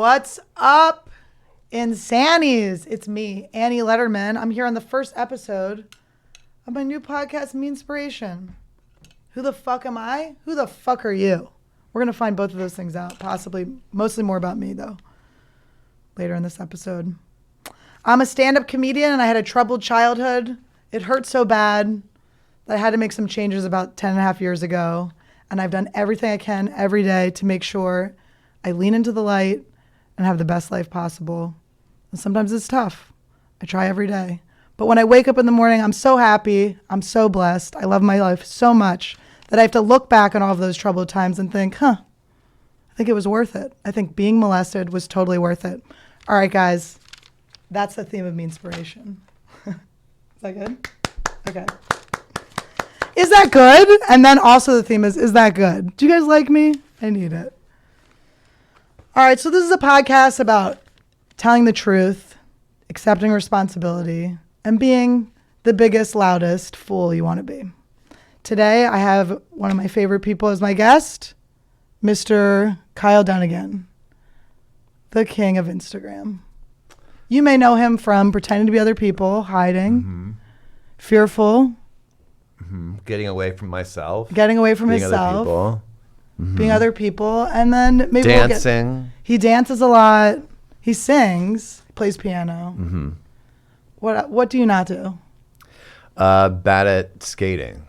What's up, Insanies? It's me, Annie Lederman. I'm here on the first episode of my new podcast, Meanspiration. Who the fuck am I? Who the fuck are you? We're going to find both of those things out, possibly, mostly more about me, though, later in this episode. I'm a stand-up comedian, and I had a troubled childhood. It hurt so bad that I had to make some changes about 10 and a half years ago, and I've done everything I can every day to make sure I lean into the light and have the best life possible. And sometimes it's tough. I try every day. But when I wake up in the morning, I'm so happy. I'm so blessed. I love my life so much that I have to look back on all of those troubled times and think, I think it was worth it. I think being molested was totally worth it. All right, guys. That's the theme of Meanspiration. Is that good? Okay. Is that good? And then also the theme is that good? Do you guys like me? I need it. All right, so this is a podcast about telling the truth, accepting responsibility, and being the biggest, loudest fool you want to be. Today, I have one of my favorite people as my guest, Mr. Kyle Dunnigan, the king of Instagram. You may know him from pretending to be other people, hiding, fearful, getting away from myself, being other people. Being other people, and then maybe dancing. He dances a lot. He sings. He plays piano. Mm-hmm. What do you not do? Bad at skating.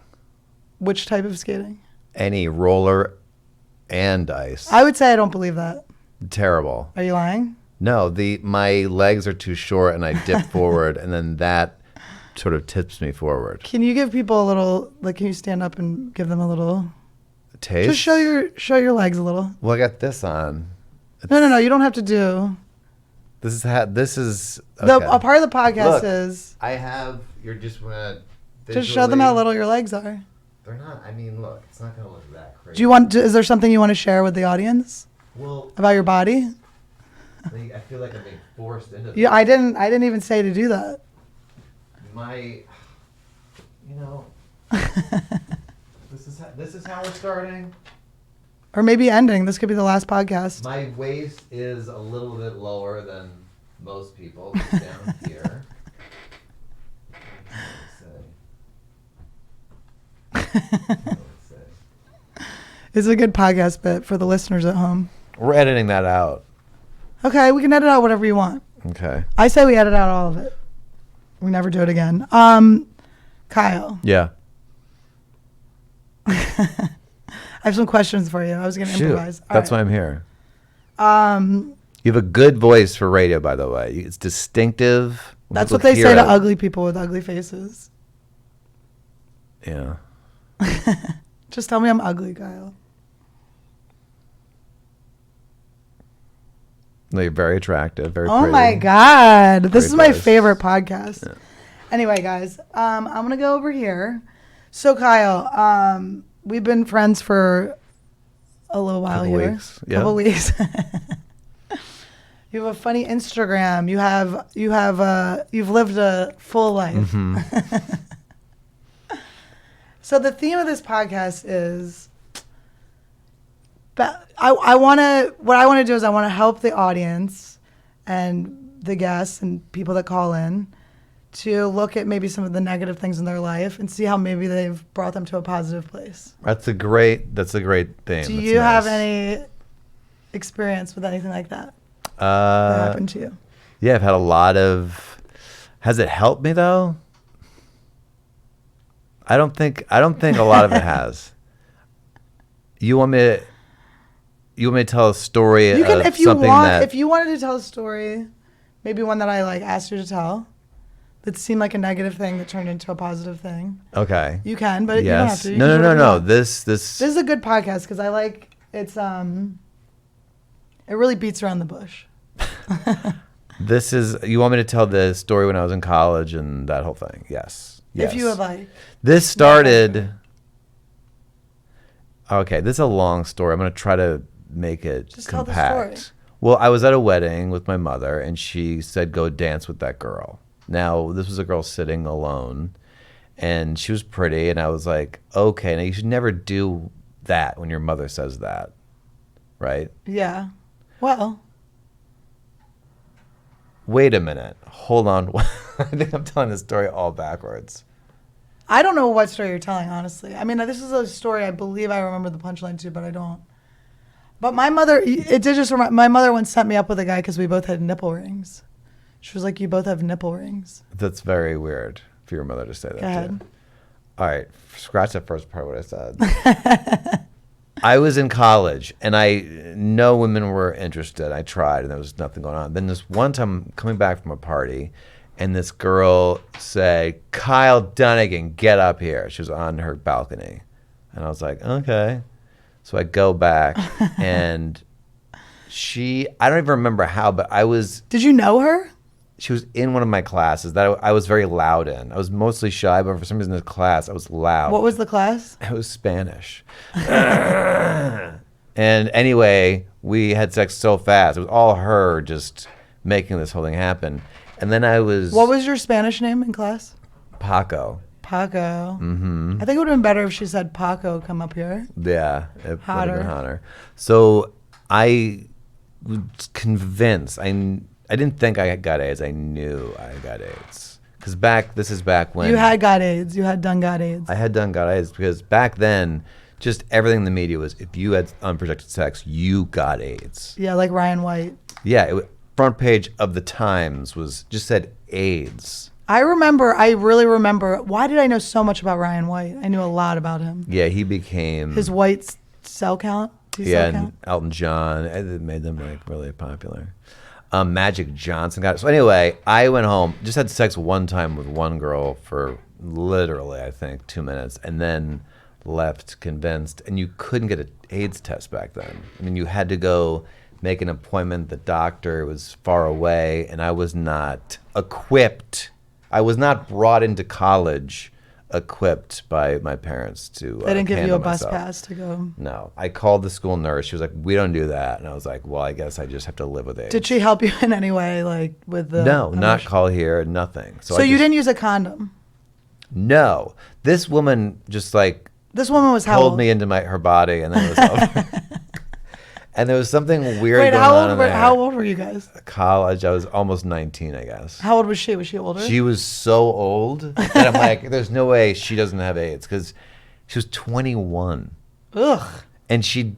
Which type of skating? Any roller and ice. I would say I don't believe that. Terrible. Are you lying? No, my legs are too short and I dip forward, and then that sort of tips me forward. Can you give people a little? Can you stand up and give them a little? Taste? Just show your legs a little. Well, I got this on. No. You don't have to do. This is Okay. A part of the podcast Look, is. I have. You're just gonna. Just show them how little your legs are. They're not. I mean, look. It's not gonna look that crazy. Do you want? Is there something you want to share with the audience? Well, about your body? I feel like I'm being forced into this. Yeah, I didn't even say to do that. This is how we're starting. Or maybe ending. This could be the last podcast. My waist is a little bit lower than most people. It's down here. It's a good podcast bit for the listeners at home. We're editing that out. Okay, we can edit out whatever you want. Okay. I say we edit out all of it. We never do it again. Kyle. Yeah. I have some questions for you. I was going to improvise. That's why I'm here. You have a good voice for radio, by the way. It's distinctive. That's what they say to ugly people with ugly faces. Yeah. Just tell me I'm ugly, Kyle. No, you're very attractive, very pretty. Oh my God. This is my close. favorite podcast. Yeah. Anyway, guys, I'm going to go over here. So, Kyle, we've been friends for a little while here. Couple weeks. You have a funny Instagram. You've lived a full life. Mm-hmm. So the theme of this podcast is, what I want to do is I want to help the audience and the guests and people that call in to look at maybe some of the negative things in their life and see how maybe they've brought them to a positive place. That's a great thing. Do you have any experience with anything like that? That happened to you? Yeah, I've had a lot of. Has it helped me though? I don't think a lot of it has. You want me to tell a story you can, of if you something want, that... If you wanted to tell a story, maybe one that I asked you to tell, that seemed like a negative thing that turned into a positive thing. Okay. You can, but you don't have to. No. This is a good podcast because I like it's. It really beats around the bush. This is. You want me to tell the story when I was in college and that whole thing? Yes. If you would like. This started. Okay, this is a long story. I'm going to try to make it just compact. Tell the story. Well, I was at a wedding with my mother, and she said, "Go dance with that girl." Now, this was a girl sitting alone, and she was pretty, and I was like, "Okay, now you should never do that when your mother says that, right?" Yeah. Well. Wait a minute. Hold on. I think I'm telling this story all backwards. I don't know what story you're telling, honestly. I mean, this is a story I believe I remember the punchline to, but I don't. But my mother, it did just remind, my mother once set me up with a guy because we both had nipple rings. She was like, you both have nipple rings. That's very weird for your mother to say that. Go ahead. To you. All right. Scratch that first part of what I said. I was in college, and no women were interested. I tried, and there was nothing going on. Then this one time, coming back from a party, and this girl said, Kyle Dunnigan, get up here. She was on her balcony. And I was like, okay. So I go back, and I don't even remember how, but Did you know her? She was in one of my classes that I was very loud in. I was mostly shy, but for some reason in this class, I was loud. What was the class? It was Spanish. And anyway, we had sex so fast. It was all her just making this whole thing happen. And then What was your Spanish name in class? Paco. Paco. Mm-hmm. I think it would have been better if she said Paco, come up here. Yeah, it would have been hotter. So I was convinced. I didn't think I got AIDS. I knew I got AIDS. Because this is back when... You had got AIDS. You had done got AIDS. I had done got AIDS because back then, just everything in the media was if you had unprotected sex, you got AIDS. Yeah, like Ryan White. Yeah, front page of the Times just said AIDS. I really remember. Why did I know so much about Ryan White? I knew a lot about him. Yeah, he became... His white cell count? And Elton John. It made them like really popular. Magic Johnson got it. So anyway, I went home, just had sex one time with one girl for literally, I think, 2 minutes, and then left convinced. And you couldn't get an AIDS test back then. I mean, you had to go make an appointment. The doctor was far away, and I was not equipped. I was not brought into college equipped by my parents to They didn't give you a bus myself. Pass to go. No. I called the school nurse. She was like, we don't do that. And I was like, well, I guess I just have to live with it. Did she help you in any way, like with the... No, not call here, nothing. So you didn't use a condom? No. This woman just like... This woman was how pulled old? me into her body, and then it was over. And there was something weird going on in there. How old were you guys? College. I was almost 19, I guess. How old was she? Was she older? She was so old that I'm like, there's no way she doesn't have AIDS because she was 21. Ugh. And she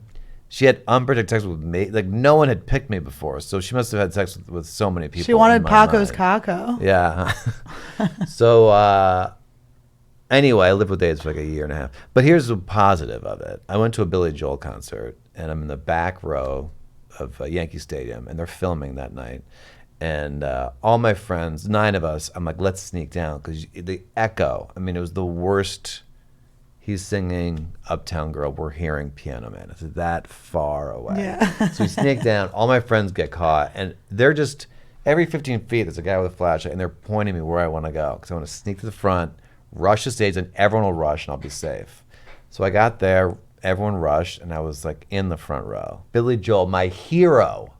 had unprotected sex with me. Like, no one had picked me before, so she must have had sex with so many people. She wanted Paco's caco. Yeah. So, anyway, I lived with AIDS for like a year and a half. But here's the positive of it. I went to a Billy Joel concert, and I'm in the back row of Yankee Stadium, and they're filming that night. And all my friends, 9 of us, I'm like, let's sneak down, because the echo, I mean, it was the worst. He's singing Uptown Girl, we're hearing Piano Man. It's that far away. Yeah. So we sneak down, all my friends get caught, and they're just, every 15 feet, there's a guy with a flashlight, and they're pointing me where I want to go, because I want to sneak to the front, rush the stage, and everyone will rush, and I'll be safe. So I got there, everyone rushed, and I was like in the front row. Billy Joel, my hero.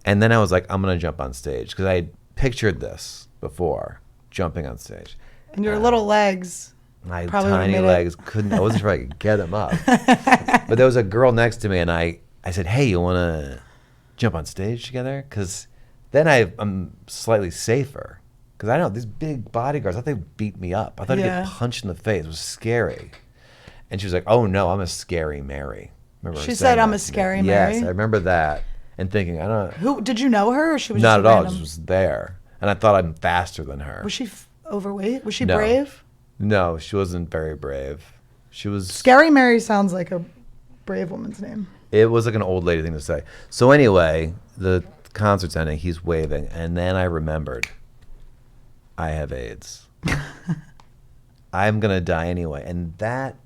And then I was like, I'm going to jump on stage, because I had pictured this before, jumping on stage. And your little legs. My tiny legs I wasn't sure I could get them up. But there was a girl next to me, and I said, hey, you want to jump on stage together? Because then I'm slightly safer. Because I know these big bodyguards, I thought they'd beat me up. I thought I'd get punched in the face. It was scary. And she was like, oh, no, I'm a scary Mary. Remember she said, I'm a scary Mary? Yes, I remember that. And thinking, I don't know. Who, did you know her, or she was not just at all, random? just was there. And I thought I'm faster than her. Was she overweight? Was she No. brave? No, she wasn't very brave. She was... Scary Mary sounds like a brave woman's name. It was like an old lady thing to say. So anyway, the concert's ending, he's waving, and then I remembered, I have AIDS. I'm going to die anyway. And that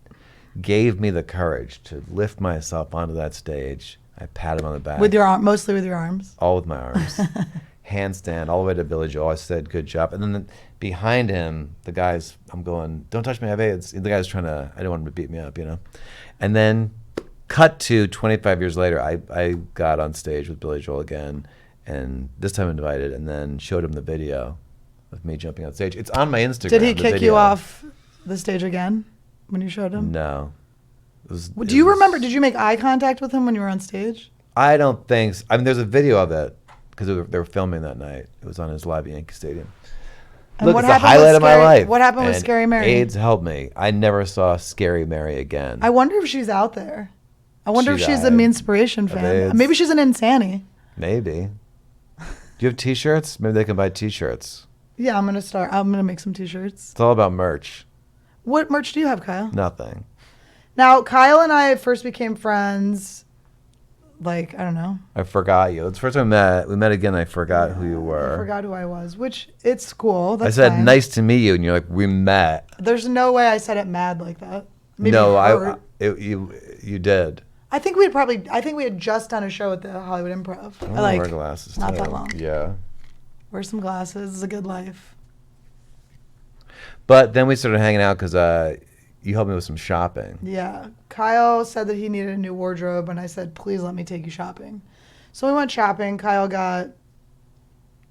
gave me the courage to lift myself onto that stage. I pat him on the back. With your arm, mostly with your arms? All with my arms. Handstand all the way to Billy Joel. I said, good job. And then behind him, the guys, I'm going, don't touch me, I have AIDS. The guy's trying to, I don't want him to beat me up, you know. And then cut to 25 years later, I got on stage with Billy Joel again, and this time invited, and then showed him the video of me jumping on stage. It's on my Instagram. Did he kick you off the stage again when you showed him? No. Do you remember, did you make eye contact with him when you were on stage? I don't think so. I mean, there's a video of it, because they were filming that night. It was on his live at Yankee Stadium. And Look, what it's the happened with highlight of my Scary- life. what happened with And Scary Mary? AIDS helped me. I never saw Scary Mary again. I wonder if she's out there. I wonder if She she's a died Meanspiration of fan. AIDS. Maybe she's an Insanny. Maybe. Do you have T-shirts? Maybe they can buy T-shirts. Yeah, I'm gonna make some T-shirts. It's all about merch. What merch do you have, Kyle? Nothing. Now, Kyle and I first became friends. Like, I don't know. I forgot you. It's the first time we met. We met again. I forgot who you were. I forgot who I was, which it's cool. I That's said, fine. nice to meet you. And you're like, we met. There's no way I said it mad like that. Maybe No, hurt. you did. I think we had just done a show at the Hollywood Improv. I I wanna like wear glasses not too. that long. Yeah. Wear some glasses. It's a good life. But then we started hanging out because you helped me with some shopping. Yeah. Kyle said that he needed a new wardrobe, and I said, please let me take you shopping. So we went shopping. Kyle got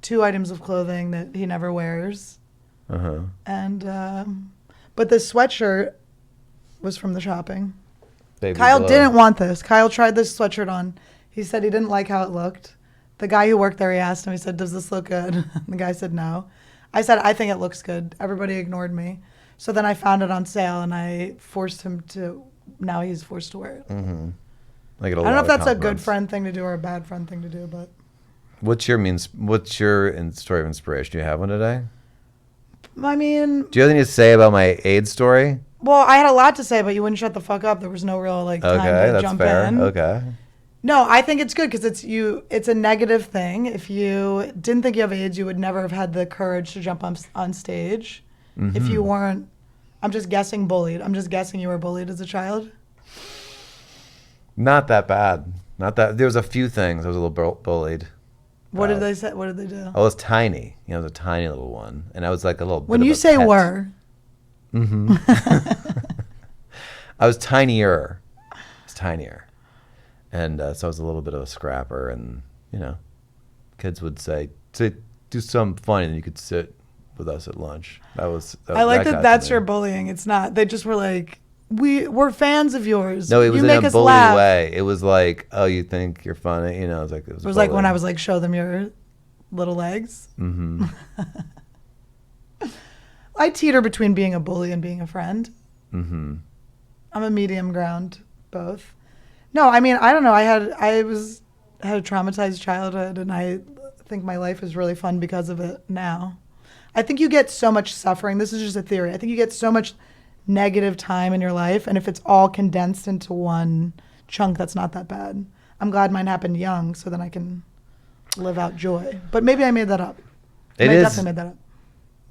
2 items of clothing that he never wears. Uh-huh. And, but the sweatshirt was from the shopping. Baby Kyle blue. didn't want this. Kyle tried this sweatshirt on. He said he didn't like how it looked. The guy who worked there, he asked him, he said, does this look good? The guy said no. I said, I think it looks good. Everybody ignored me. So then I found it on sale, and I forced him to, now he's forced to wear it. Mm-hmm. I get a I lot don't know if of that's a good compliments. friend thing to do or a bad friend thing to do, but What's your story of inspiration? Do you have one today? I mean, Do you have anything to say about my AIDS story? well, I had a lot to say, but you wouldn't shut the fuck up. There was no real time Okay, to that's jump fair. in. Okay. No, I think it's good because it's a negative thing. If you didn't think you have AIDS, you would never have had the courage to jump on stage. If you weren't, I'm just guessing, bullied. I'm just guessing you were bullied as a child. Not that bad. Not that. There was a few things I was a little bullied. What did they say? What did they do? I was tiny. I was a tiny little one, and I was like a little. When bit you of a say pet. were, I was tinier. I was tinier, and so I was a little bit of a scrapper, and kids would say, do something funny, and you could sit with us at lunch. That I like got that. to That's me. your bullying. It's not. They just were like, we're fans of yours. No, it was you in make a us bully laugh. way. It was like, oh, you think you're funny? It was like It was like when I was like, show them your little legs. Mm-hmm. I teeter between being a bully and being a friend. Mm-hmm. I'm a medium ground, both. No, I mean, I don't know. I had a traumatized childhood, and I think my life is really fun because of it now. I think you get so much suffering. This is just a theory. I think you get so much negative time in your life, and if it's all condensed into one chunk, that's not that bad. I'm glad mine happened young, so then I can live out joy. But maybe I made that up. It I is definitely made that up.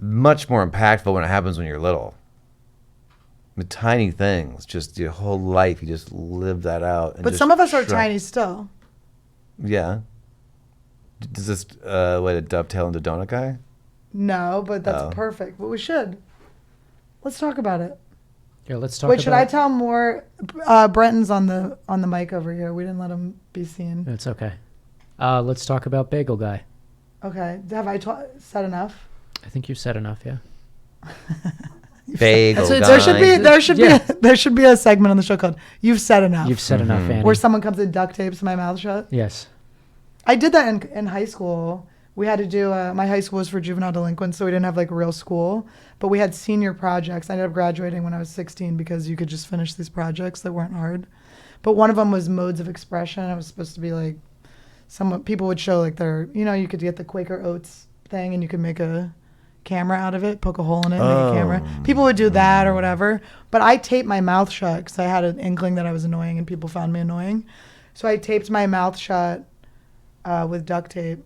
much more impactful when it happens when you're little. The tiny things, just your whole life, you just live that out. And But just some of us are shrug. tiny still. Yeah. Does this way to dovetail into Donut Guy? No, but that's Oh. perfect. But we should. Let's talk about it. Yeah, let's talk Wait, should I about... tell more? Brenton's on the mic over here. We didn't let him be seen. It's okay. Let's talk about Bagel Guy. Okay. Have I said enough? I think you said enough, yeah. Bagel That's- Guy. There should be a segment on the show called "You've Said Enough," You've said enough, Annie. where someone comes and duct tapes my mouth shut. Yes. I did that in high school. We had to do my high school was for juvenile delinquents, so we didn't have like real school, but we had senior projects. I ended up graduating when I was 16 because you could just finish these projects that weren't hard. But one of them was modes of expression. It was supposed to be like people would show like their, you could get the Quaker Oats thing and you could make a camera out of it, poke a hole in it, and make a camera. People would do that or whatever. But I taped my mouth shut because I had an inkling that I was annoying and people found me annoying. So I taped my mouth shut with duct tape.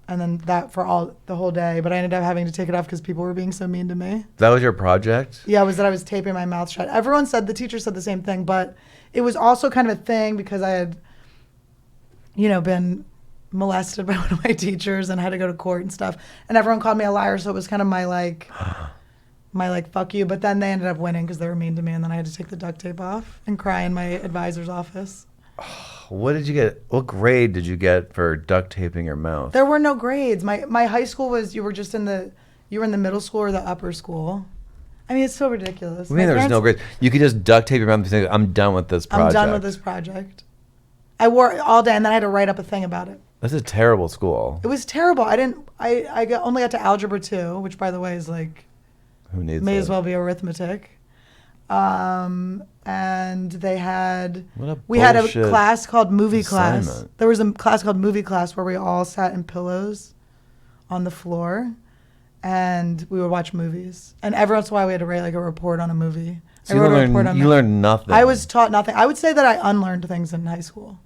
And then that for the whole day. But I ended up having to take it off because people were being so mean to me. That was your project? Yeah, it was that I was taping my mouth shut. The teacher said the same thing, but it was also kind of a thing because I had, been molested by one of my teachers and had to go to court and stuff. And everyone called me a liar, so it was kind of my fuck you. But then they ended up winning because they were mean to me, and then I had to take the duct tape off and cry in my advisor's office. What did you get? What grade did you get for duct taping your mouth? There were no grades. My high school was you were in the middle school or the upper school. I mean, it's so ridiculous. I mean, there was no grade. You could just duct tape your mouth and say, I'm done with this project. I'm done with this project. I wore it all day, and then I had to write up a thing about it. That's a terrible school. It was terrible. Only got to algebra 2, which by the way is like Who needs may it? as well be arithmetic. And we had a class called movie class. assignment. There was a class called movie class where we all sat in pillows on the floor and we would watch movies. And every once in a while we had to write like a report on a movie. So you learned nothing. I was taught nothing. I would say that I unlearned things in high school.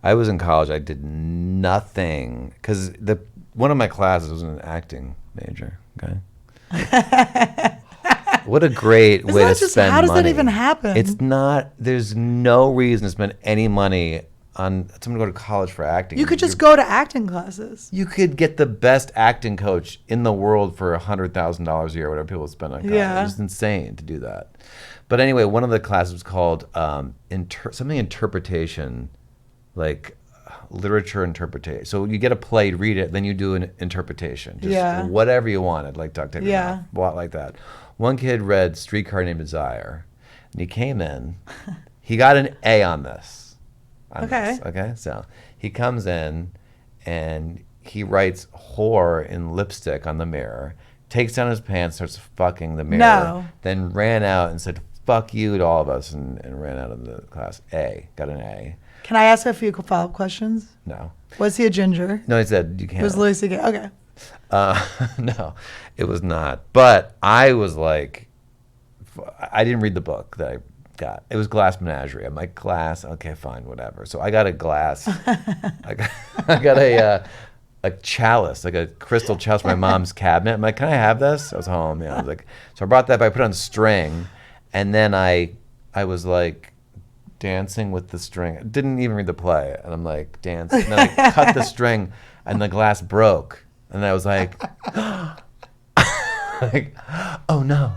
I was in college. I did nothing because one of my classes was an acting major. Okay. What a great way to spend money. How does that even happen? It's not. There's no reason to spend any money on someone to go to college for acting. You could just go to acting classes. You could get the best acting coach in the world for $100,000 a year, whatever people spend on college. Yeah. It's just insane to do that. But anyway, one of the classes was called something interpretation, like literature interpretation. So you get a play, read it, then you do an interpretation. Just whatever you wanted, like Duck Tape. Yeah. A lot like that. One kid read Streetcar Named Desire, and he came in. He got an A on this. Okay. So he comes in, and he writes whore in lipstick on the mirror, takes down his pants, starts fucking the mirror, then ran out and said, fuck you to all of us, and ran out of the class. Got an A. Can I ask a few follow-up questions? No. Was he a ginger? No, he said you can't. Was Louis C.K.? Okay. No, it was not. But I was like, I didn't read the book that I got. It was Glass Menagerie. I'm like, glass, okay, fine, whatever. So I got a glass. I got a chalice, like a crystal chalice from my mom's cabinet. I'm like, can I have this? I was home. I was like, so I brought that, but I put it on string, and then I was like dancing with the string. I didn't even read the play, and I'm like dancing. And then I cut the string, and the glass broke. And I was like, oh no.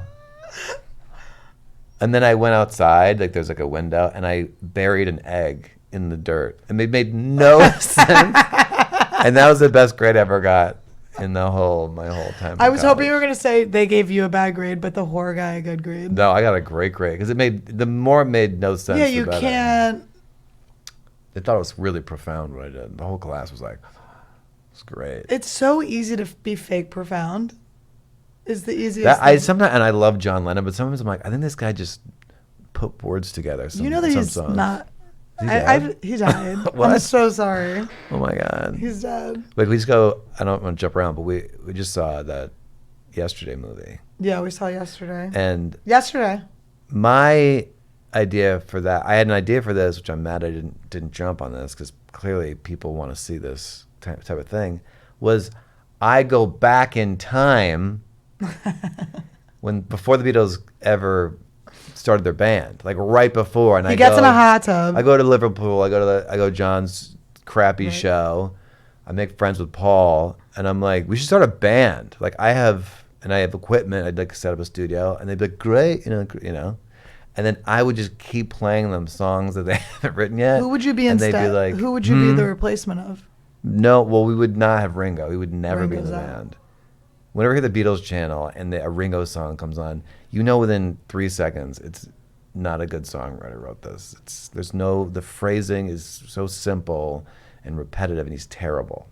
And then I went outside, like there's like a window, and I buried an egg in the dirt. And it made no sense. And that was the best grade I ever got in my whole time. I was hoping you were going to say they gave you a bad grade, but the horror guy a good grade. No, I got a great grade because the more it made no sense. Yeah, you can't. They thought it was really profound what I did. The whole class was like, it's great. It's so easy to be fake profound. Is the easiest. Sometimes, and I love John Lennon, but sometimes I'm like, I think this guy just put words together. You know that he's songs. not. He died. What? I'm so sorry. Oh my God. He's dead. Wait, we just go. I don't want to jump around, but we just saw that Yesterday movie. Yeah, we saw Yesterday. And Yesterday. My idea for that, I had an idea for this, which I'm mad I didn't jump on this because clearly people want to see this type of thing. Was I go back in time before the Beatles ever started their band, like right before, and he gets in a hot tub. I go to Liverpool. I go to John's crappy show. I make friends with Paul, and I'm like, we should start a band. Like I have equipment. I'd like to set up a studio, and they'd be like, great, you know. And then I would just keep playing them songs that they haven't written yet. Who would you be and instead? They'd be like, who would you be the replacement of? No, well, we would not have Ringo. He would never be in the Ringo's band. Whenever you hear the Beatles channel and a Ringo song comes on, you know within 3 seconds it's not a good songwriter wrote this. The phrasing is so simple and repetitive, and he's terrible.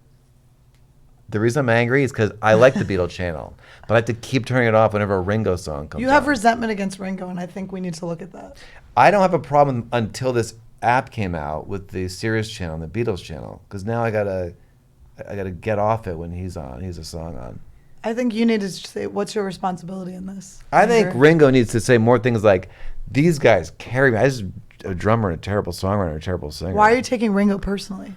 The reason I'm angry is because I like the Beatles channel, but I have to keep turning it off whenever a Ringo song comes on. You have resentment against Ringo, and I think we need to look at that. I don't have a problem until this app came out with the Sirius channel and the Beatles channel, because now I gotta get off it when he's on. He's a song on. I think you need to say, what's your responsibility in this? I think Ringo needs to say more things like, these guys carry me. I just a drummer and a terrible songwriter and a terrible singer. Why are you taking Ringo personally?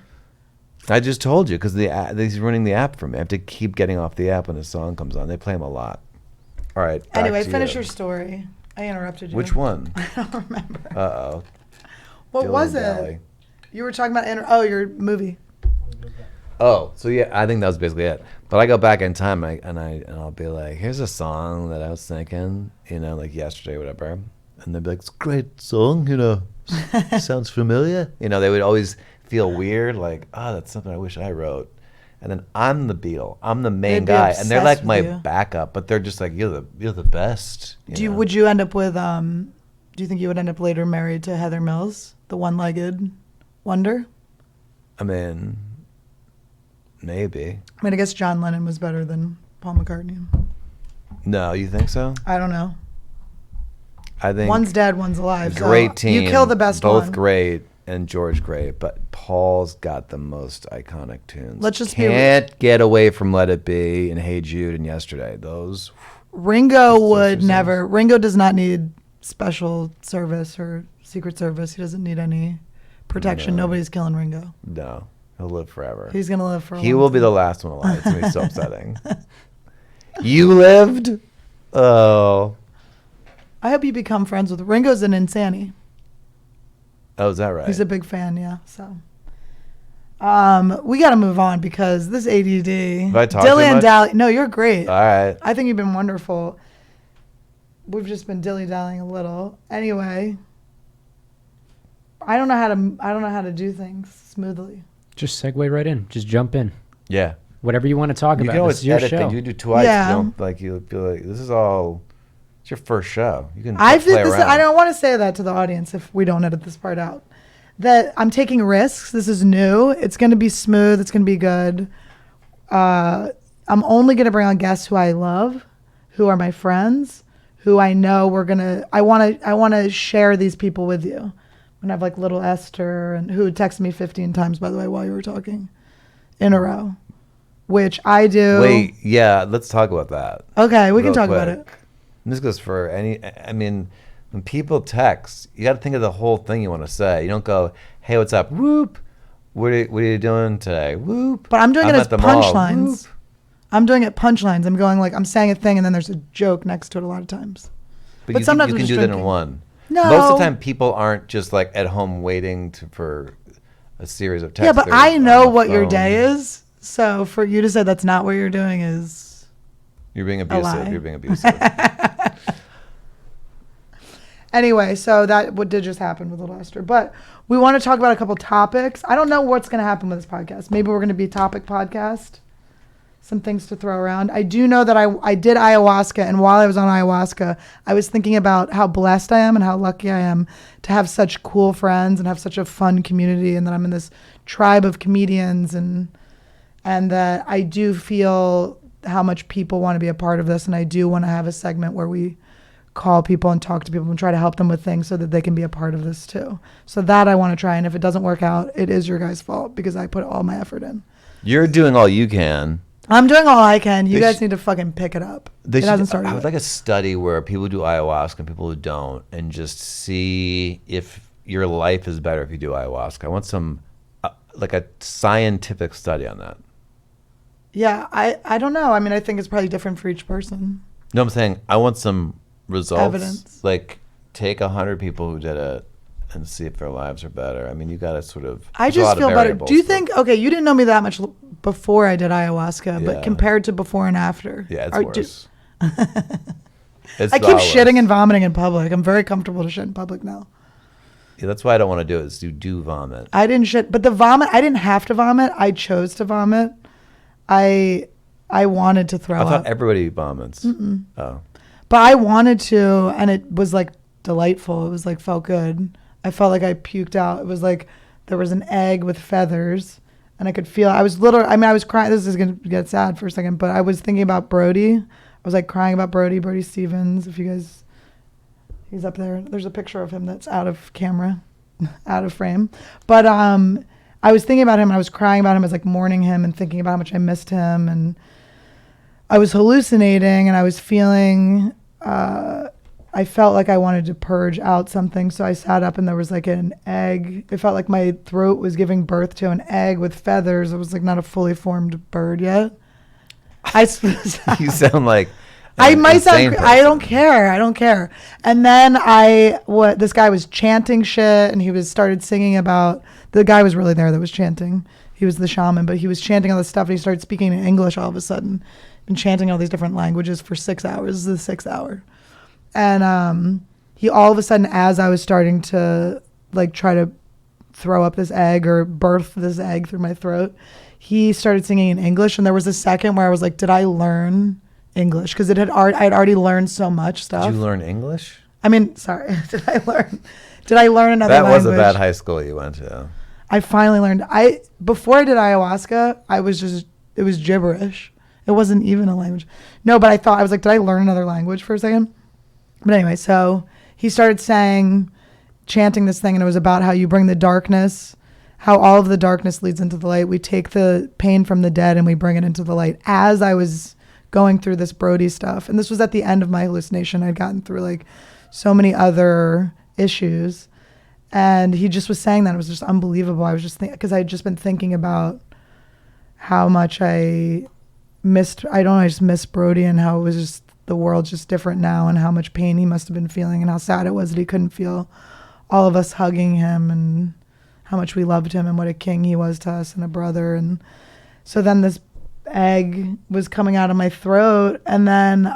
I just told you, because he's running the app for me. I have to keep getting off the app when a song comes on. They play him a lot. All right. Anyway, finish your story. I interrupted you. Which one? I don't remember. Uh-oh. What Feeling was valley. it? You were talking about your movie. Oh, so yeah, I think that was basically it. But I go back in time and I'll be like, here's a song that I was thinking, like yesterday, whatever. And they'd be like, it's a great song, sounds familiar. They would always feel weird, like, oh, that's something I wish I wrote. And then I'm the Beatle. I'm the main guy, and they're like my backup, but they're just like, you're the best. Would you end up with do you think you would end up later married to Heather Mills, the one-legged wonder? I mean, Maybe. I mean, I guess John Lennon was better than Paul McCartney. No, you think so? I don't know. I think One's dead, one's alive. great so team. You kill the best both one. great, and George great, but Paul's got the most iconic tunes. Let's just can't get away from Let It Be and Hey Jude and Yesterday. Those. Ringo would never. Ringo does not need special service or Secret Service. He doesn't need any protection. No. Nobody's killing Ringo. No, he'll live forever. He's gonna live for. He will be the last one alive. It's gonna be so upsetting. You lived. Oh. I hope you become friends with Ringo's an Insanity. Oh, is that right? He's a big fan, yeah. So, we got to move on because this ADD. Have I talked Dilly too and much? dally. No, you're great. All right. I think you've been wonderful. We've just been dilly dallying a little. Anyway, I don't know how to do things smoothly. Just segue right in. Just jump in. Yeah. Whatever you want to talk You about. can always This is your edit show. things. You do twice. Yeah. You don't, like you feel like this is all. It's your first show. You can I play did this. around. I don't want to say that to the audience if we don't edit this part out. That I'm taking risks. This is new. It's going to be smooth. It's going to be good. I'm only going to bring on guests who I love, who are my friends, who I know we're gonna. I want to share these people with you. I'm gonna have like little Esther, and who texted me 15 times, by the way, while you were talking, in a row, which I do. Wait, yeah, let's talk about that. Okay, we can real talk about quick. it. And this goes for any. I mean, when people text, you got to think of the whole thing you want to say. You don't go, "Hey, what's up? Whoop. What are you doing today? Whoop." But I'm doing it as at the mall. punchlines. Whoop. I'm doing it punchlines. I'm going like I'm saying a thing and then there's a joke next to it a lot of times. But you sometimes you I'm can just do that in joking. one. No. Most of the time, people aren't just like at home waiting for a series of texts. Yeah, but They're I on know the what your phone. day is. So for you to say that's not what you're doing is You're being lie. abusive. You're being abusive. anyway. So that what did just happen with Little Esther. But we want to talk about a couple topics. I don't know what's going to happen with this podcast. Maybe we're going to be a topic podcast. Some things to throw around. I do know that I did ayahuasca, and while I was on ayahuasca, I was thinking about how blessed I am and how lucky I am to have such cool friends and have such a fun community, and that I'm in this tribe of comedians, and that I do feel how much people want to be a part of this, and I do want to have a segment where we call people and talk to people and try to help them with things so that they can be a part of this too. So that I want to try, and if it doesn't work out, it is your guys' fault because I put all my effort in. You're doing all you can. I'm doing all I can. You They guys should- need to fucking pick it up. They It should, hasn't started I yet. would like a study where people do ayahuasca and people who don't, and just see if your life is better if you do ayahuasca. I want some, like a scientific study on that. Yeah, I don't know. I mean, I think it's probably different for each person. No, I'm saying I want some results. Evidence. Like take 100 people who did it and see if their lives are better. I mean, you got to sort of. I there's a lot just of feel better. variables, Do you but- think, okay, you didn't know me that much before I did ayahuasca, Yeah. but compared to before and after. Yeah, it's are- worse. It's I a keep lot shitting worse. and vomiting in public. I'm very comfortable to shit in public now. Yeah, that's why I don't want to do it. Is you do vomit. I didn't shit, but the vomit, I didn't have to vomit. I chose to vomit. I wanted to throw I thought up. everybody vomits. Oh. But I wanted to, and it was like delightful. It was like felt good. I felt like I puked out. It was like there was an egg with feathers, and I could feel. I was literally. I mean, I was crying. This is gonna get sad for a second, but I was thinking about Brody. I was like crying about Brody Stevens. If you guys, he's up there. There's a picture of him that's out of camera, out of frame. But I was thinking about him, and I was crying about him. I was like mourning him and thinking about how much I missed him, and I was hallucinating, and I was feeling. I felt like I wanted to purge out something, so I sat up and there was like an egg. It felt like my throat was giving birth to an egg with feathers. It was like not a fully formed bird yet. You sound like I an might sound. insane I don't person. care. I don't care. And then this guy was chanting shit, and he started singing about. The guy was really there that was chanting. He was the shaman, but he was chanting all this stuff, and he started speaking in English all of a sudden, and chanting all these different languages for 6 hours. This is the 6th hour. And he all of a sudden, as I was starting to like try to throw up this egg or birth this egg through my throat, he started singing in English. And there was a second where I was like, did I learn English? Because I'd already learned so much stuff. Did you learn English? I mean, sorry, did I learn another That language? was a bad high school you went to. I finally learned. Before I did ayahuasca, it was gibberish. It wasn't even a language. No, but I was like, did I learn another language for a second? But anyway, so he started chanting this thing, and it was about how you bring the darkness, how all of the darkness leads into the light. We take the pain from the dead and we bring it into the light. As I was going through this Brody stuff, and this was at the end of my hallucination, I'd gotten through like so many other issues, and he just was saying that. It was just unbelievable. I was just because I'd just been thinking about how much I just miss Brody, and how it was just, the world's just different now, and how much pain he must have been feeling, and how sad it was that he couldn't feel all of us hugging him, and how much we loved him, and what a king he was to us, and a brother. And so then this egg was coming out of my throat, and then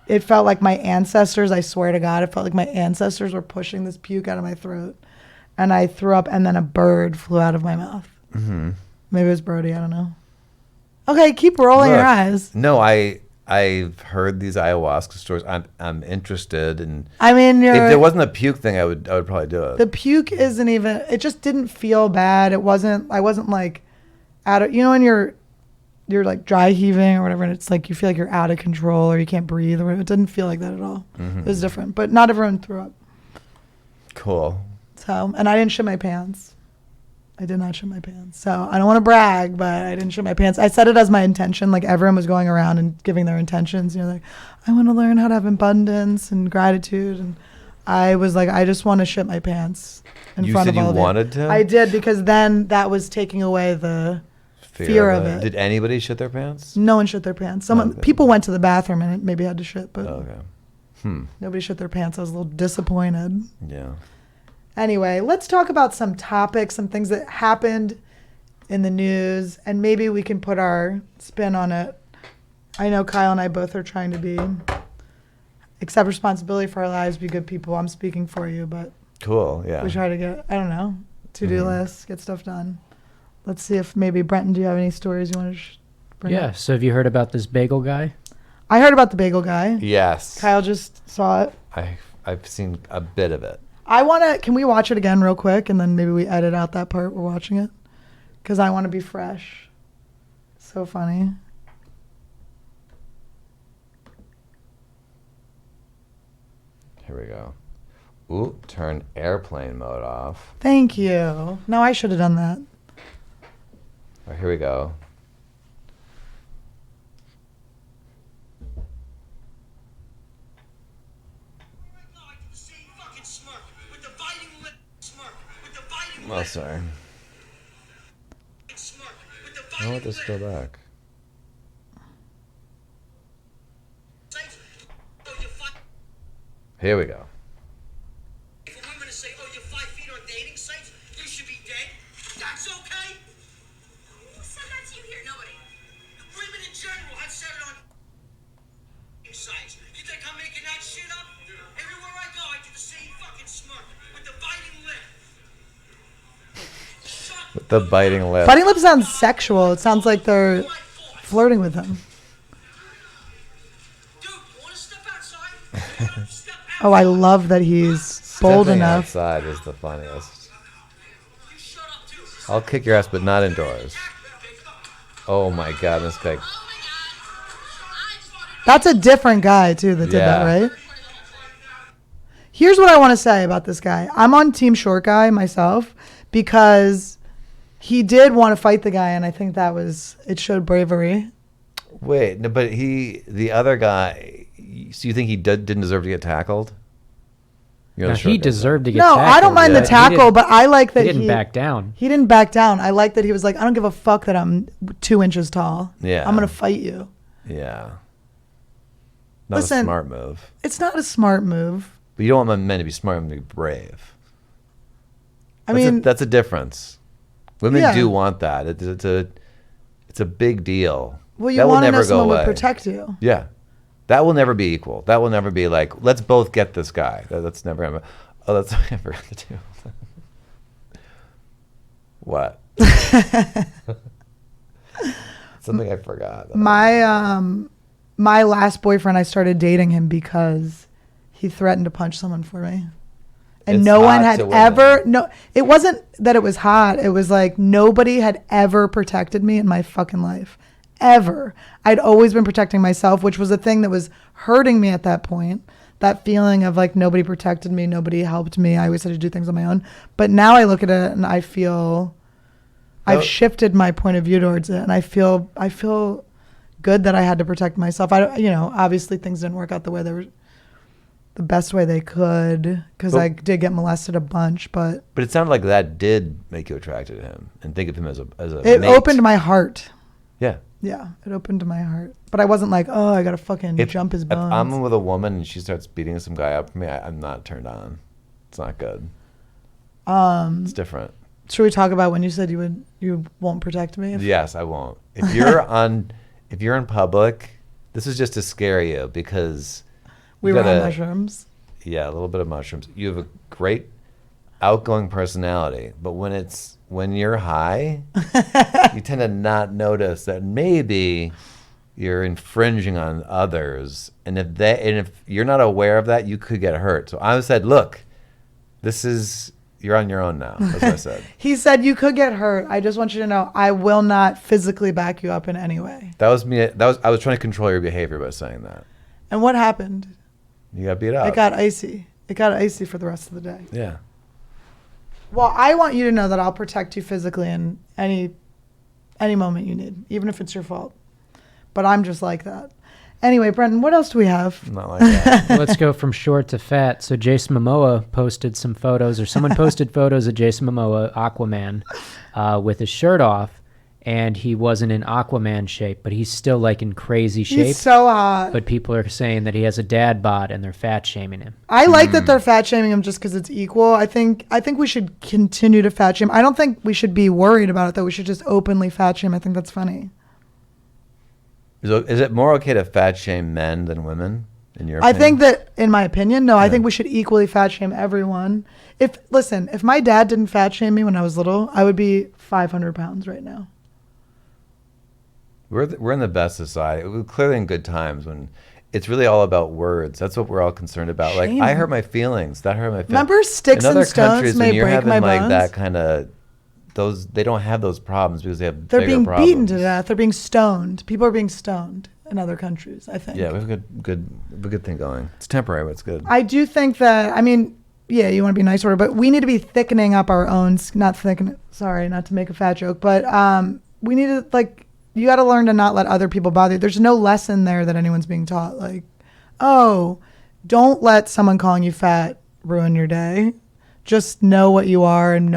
it felt like my ancestors, I swear to God, it felt like my ancestors were pushing this puke out of my throat, and I threw up, and then a bird flew out of my mouth. Mm-hmm. Maybe it was Brody, I don't know. Okay, keep rolling your eyes. No, I've heard these ayahuasca stories. I'm interested, and I mean, if there wasn't a puke thing, I would probably do it. The puke isn't even. It just didn't feel bad. It wasn't. I wasn't like out of. You know when you're like dry heaving or whatever, and it's like you feel like you're out of control or you can't breathe or whatever. It didn't feel like that at all. Mm-hmm. It was different, but not everyone threw up. Cool. So, and I didn't shit my pants. I did not shit my pants. So I don't want to brag, but I didn't shit my pants. I said it as my intention. Like everyone was going around and giving their intentions. You know, like, I want to learn how to have abundance and gratitude. And I was like, I just want to shit my pants in front of all of it. You said you wanted to? I did, because then that was taking away the fear of it. Did anybody shit their pants? No one shit their pants. People went to the bathroom and maybe had to shit, but nobody shit their pants. I was a little disappointed. Yeah. Anyway, let's talk about some topics, some things that happened in the news, and maybe we can put our spin on it. I know Kyle and I both are trying to accept responsibility for our lives, be good people. I'm speaking for you, but cool, yeah. We try to get, I don't know, to-do lists, get stuff done. Let's see if maybe, Brenton, do you have any stories you want to bring up? So have you heard about this bagel guy? I heard about the bagel guy. Yes. Kyle just saw it. I've seen a bit of it. Can we watch it again real quick, and then maybe we edit out that part we're watching it? Because I want to be fresh. So funny. Here we go. Ooh, turn airplane mode off. Thank you. No, I should have done that. All right, here we go. Oh, sorry. I want this to go back. Here we go. For women to say, oh, you're 5 feet on dating sites, you should be dead. That's okay. Who said that to you here? Nobody. Women in general have said it on dating sites. You think I'm making that shit up? Everywhere I go, I do the same fucking smirk with the biting lip. With the biting lip. Biting lip sounds sexual. It sounds like they're flirting with him. Dude, you want to step outside? Step out. Oh, I love that he's bold Stepping enough. outside is the funniest. You shut up, too. I'll kick your ass, but not indoors. Oh my god, this guy. That's a different guy, too, that did that, Yeah. right? Here's what I want to say about this guy. I'm on Team Short Guy myself, because he did want to fight the guy, and I think it showed bravery. Wait, no, but the other guy, so you think he didn't deserve to get tackled? You're No, the short he guy. deserved to get No, tackled. I don't mind the Yeah. tackle, but I like that He didn't back down. He didn't back down. I like that he was like, I don't give a fuck that I'm 2 inches tall. Yeah. I'm going to fight you. Yeah. Not Listen, a smart move. It's not a smart move. But you don't want men to be smart, men to be brave. I mean, that's a difference. Women Yeah. do want that. It's a big deal. well, you that will want to know never go someone away. would protect you. Yeah. That will never be equal. That will never be like, let's both get this guy. That's never gonna. Oh, that's what I forgot to do. What? Something I forgot. My last boyfriend, I started dating him because he threatened to punch someone for me. And It's no one hot had to women. ever, no, it wasn't that it was hot. It was like nobody had ever protected me in my fucking life. Ever. I'd always been protecting myself, which was a thing that was hurting me at that point. That feeling of like nobody protected me, nobody helped me. I always had to do things on my own. But now I look at it and I feel I've shifted my point of view towards it, and I feel good that I had to protect myself. Obviously things didn't work out the way they were, the best way they could, because I did get molested a bunch. But it sounded like that did make you attracted to him and think of him as a it mate. opened my heart. Yeah. Yeah, it opened my heart. But I wasn't like, oh, I gotta fucking jump his bones. If I'm with a woman and she starts beating some guy up for me, I'm not turned on. It's not good. It's different. Should we talk about when you said you won't protect me? Yes, I won't. If you're in public, this is just to scare you because we were on mushrooms. Yeah, a little bit of mushrooms. You have a great outgoing personality, but when you're high, you tend to not notice that maybe you're infringing on others, and if you're not aware of that, you could get hurt. So I said, look, you're on your own now. That's what I said. He said you could get hurt. I just want you to know I will not physically back you up in any way. That was me. I was trying to control your behavior by saying that. And what happened? You got beat up. It got icy. It got icy for the rest of the day. Yeah. Well, I want you to know that I'll protect you physically in any moment you need, even if it's your fault. But I'm just like that. Anyway, Brenton, what else do we have? Not like that. Let's go from short to fat. So Jason Momoa posted some photos, or someone posted photos of Jason Momoa, Aquaman, with his shirt off, and he wasn't in Aquaman shape, but he's still like in crazy shape. He's so hot. But people are saying that he has a dad bod and they're fat shaming him. I like that they're fat shaming him just because it's equal. I think we should continue to fat shame. I don't think we should be worried about it, though. We should just openly fat shame. I think that's funny. Is it more okay to fat shame men than women, in your I opinion? think that, in my opinion, no. Yeah. I think we should equally fat shame everyone. If my dad didn't fat shame me when I was little, I would be 500 pounds right now. We're in the best society. We're clearly in good times when it's really all about words. That's what we're all concerned about. Shame. Like, I hurt my feelings. That hurt my feelings. Remember, sticks and stones may break my bones? Like that kind of, they don't have those problems because they have They're bigger being problems. beaten to death. They're being stoned. People are being stoned in other countries, I think. Yeah, we have a good thing going. It's temporary, but it's good. I do think that, yeah, you want to be nice order, but we need to be thickening up our own, not to make a fat joke, but we need to, you got to learn to not let other people bother you. There's no lesson there that anyone's being taught. Like, oh, don't let someone calling you fat ruin your day. Just know what you are and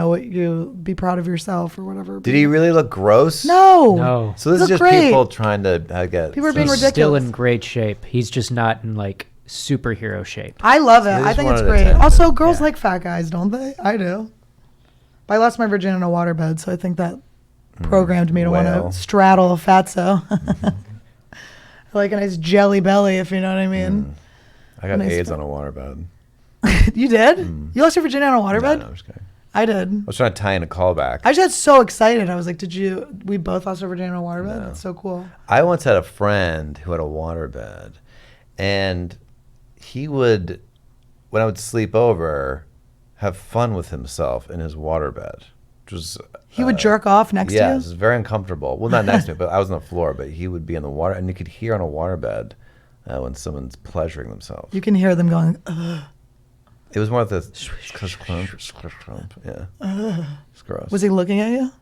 be proud of yourself or whatever. Did he really look gross? No. So this is just great. people trying to get. People are being He's ridiculous. still in great shape. He's just not in superhero shape. I love it. They I just think it's wanted great. attention. Also, girls Yeah. like fat guys, don't they? I do. But I lost my virginity in a waterbed, so I think that programmed me to want Well. to straddle a fatso. I like a nice jelly belly, if you know what I mean. I got Nice AIDS fit. on a waterbed. You did? You lost your virginity on a waterbed? No, I'm just kidding. I did. I was trying to tie in a callback. I just got so excited. I was like, we both lost our virginity on a waterbed? No. That's so cool. I once had a friend who had a waterbed, and he would, when I would sleep over, have fun with himself in his waterbed, which was... He would jerk off next to Yeah, you? it was very uncomfortable. Well, not next to me, but I was on the floor, but he would be in the water, and you could hear on a waterbed when someone's pleasuring themselves. You can hear them going, ugh. It was more of the... Yeah. It's gross. Was he looking at you?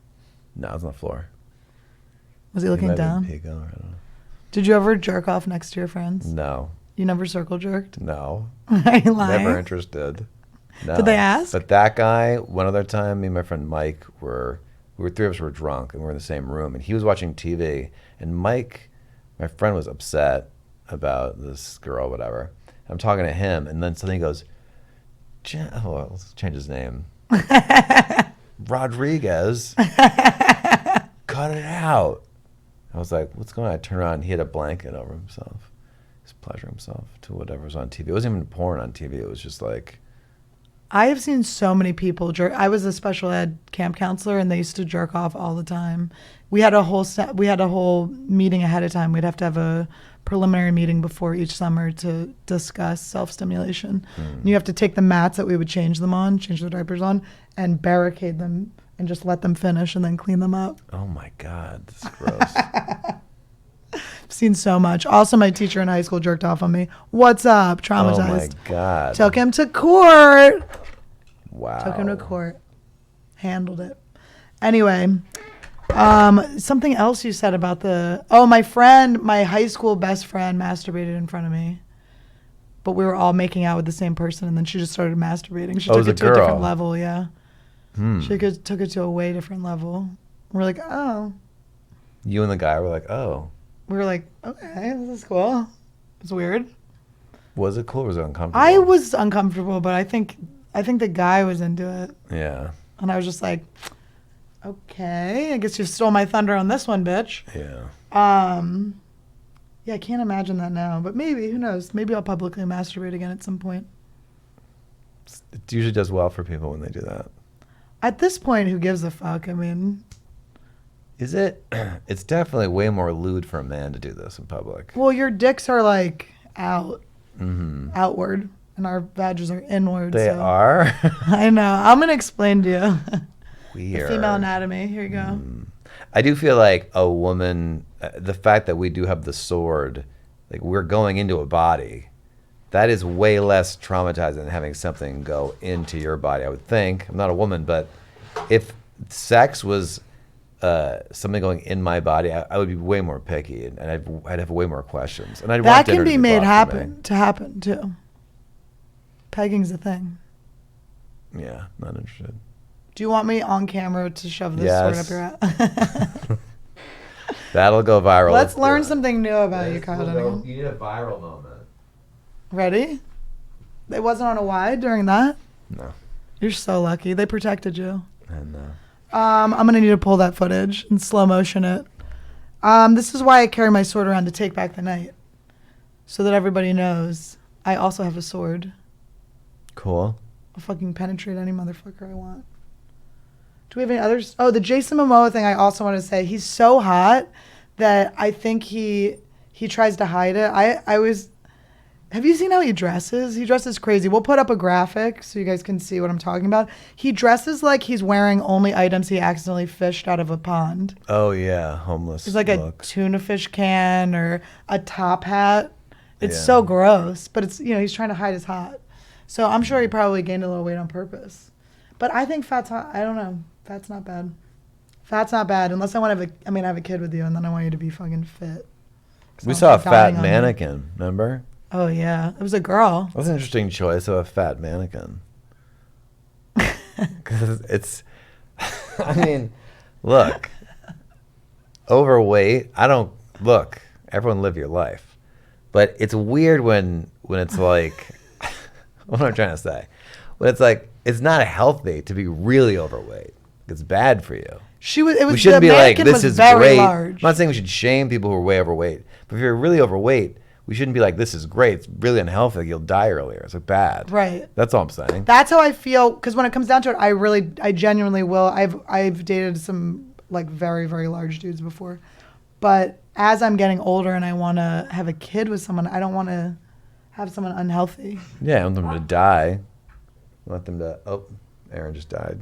No, I was on the floor. Was he looking might be down? peeking, I don't know. Did you ever jerk off next to your friends? No. You never circle jerked? No. Are you lying? Never interested. No. Did they ask? But that guy, one other time, me and my friend Mike three of us were drunk and we were in the same room, and he was watching TV, and Mike, my friend, was upset about this girl, whatever. I'm talking to him, and then suddenly he goes, let's change his name. Rodriguez. Cut it out. I was like, what's going on? I turned around, he had a blanket over himself. He's pleasuring himself to whatever was on TV. It wasn't even porn on TV. It was just like I have seen so many people jerk. I was a special ed camp counselor, and they used to jerk off all the time. We had a whole meeting ahead of time. We'd have to have a preliminary meeting before each summer to discuss self-stimulation. And you have to take the mats that we would change their diapers on, and barricade them and just let them finish and then clean them up. Oh my God, this is gross. I've seen so much. Also, my teacher in high school jerked off on me. What's up? Traumatized. Oh my God. Took him to court. Wow. Took him to court. Handled it. Anyway, something else you said about my high school best friend masturbated in front of me. But we were all making out with the same person, and then she just started masturbating. She took it to a different level, yeah. She took it to a way different level. We're like, oh. You and the guy were like, oh. We were like, okay, this is cool. It's weird. Was it cool or was it uncomfortable? I was uncomfortable, but I think the guy was into it. Yeah. And I was just like, okay, I guess you stole my thunder on this one, bitch. Yeah. Yeah, I can't imagine that now, but maybe, who knows? Maybe I'll publicly masturbate again at some point. It usually does well for people when they do that. At this point, who gives a fuck? I mean, is it? It's definitely way more lewd for a man to do this in public. Well, your dicks are like outward, and our vages are inward. They so. are? I know. I'm going to explain to you. Weird. The female anatomy. Here you go. I do feel like a woman, the fact that we do have the sword, like we're going into a body, that is way less traumatizing than having something go into your body, I would think. I'm not a woman, but if sex was something going in my body, I would be way more picky, and I'd have way more questions. And I'd That want can dinner be to made brought to me. happen too. Pegging's a thing. Yeah, not interested. Do you want me on camera to shove this Yes. sword up your ass? That'll go viral. Let's do learn it. something new about you, Kyle Dunnigan. You need a viral moment. Ready? It wasn't on a wide during that? No. You're so lucky. They protected you. And I'm going to need to pull that footage and slow motion it. This is why I carry my sword around to take back the night. So that everybody knows I also have a sword. cool. I'll fucking penetrate any motherfucker I want. Do we have any others? Oh, the Jason Momoa thing I also want to say. He's so hot that I think he tries to hide it. Have you seen how he dresses? He dresses crazy. We'll put up a graphic so you guys can see what I'm talking about. He dresses like he's wearing only items he accidentally fished out of a pond. Oh yeah, homeless. It's like look. a tuna fish can or a top hat. It's Yeah. so gross, but it's, he's trying to hide his hot. So I'm sure he probably gained a little weight on purpose. But I think fat's hot. I don't know. Fat's not bad. Fat's not bad unless I want to have a kid with you, and then I want you to be fucking fit. We saw a fat mannequin, remember? Oh yeah, it was a girl. That's an interesting choice of a fat mannequin. Because it's, I mean, look, overweight. Everyone live your life, but it's weird when it's like, what am I trying to say? When it's like it's not healthy to be really overweight. It's bad for you. We shouldn't be like, this is great. I'm not saying we should shame people who are way overweight, but if you're really overweight, we shouldn't be like, this is great. It's really unhealthy. You'll die earlier. It's like bad. Right. That's all I'm saying. That's how I feel, because when it comes down to it, I genuinely will. I've dated some like very, very large dudes before, but as I'm getting older and I want to have a kid with someone, I don't want to have someone unhealthy. Yeah, I want them to die. I want them to. Oh, Aaron just died.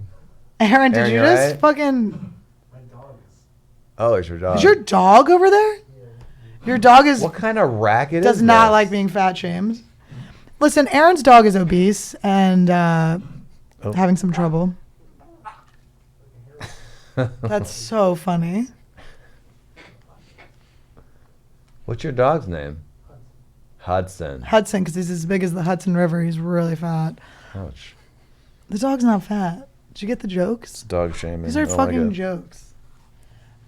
Aaron, did you just right? fucking? My dog is. Oh, it's your dog. Is your dog over there? Your dog What kind of racket does is not this? like being fat shamed. Listen, Aaron's dog is obese and having some trouble. That's so funny. What's your dog's name? Hudson. Hudson, because he's as big as the Hudson River. He's really fat. Ouch. The dog's not fat. Did you get the jokes? Dog shaming. These are I don't fucking like it. jokes.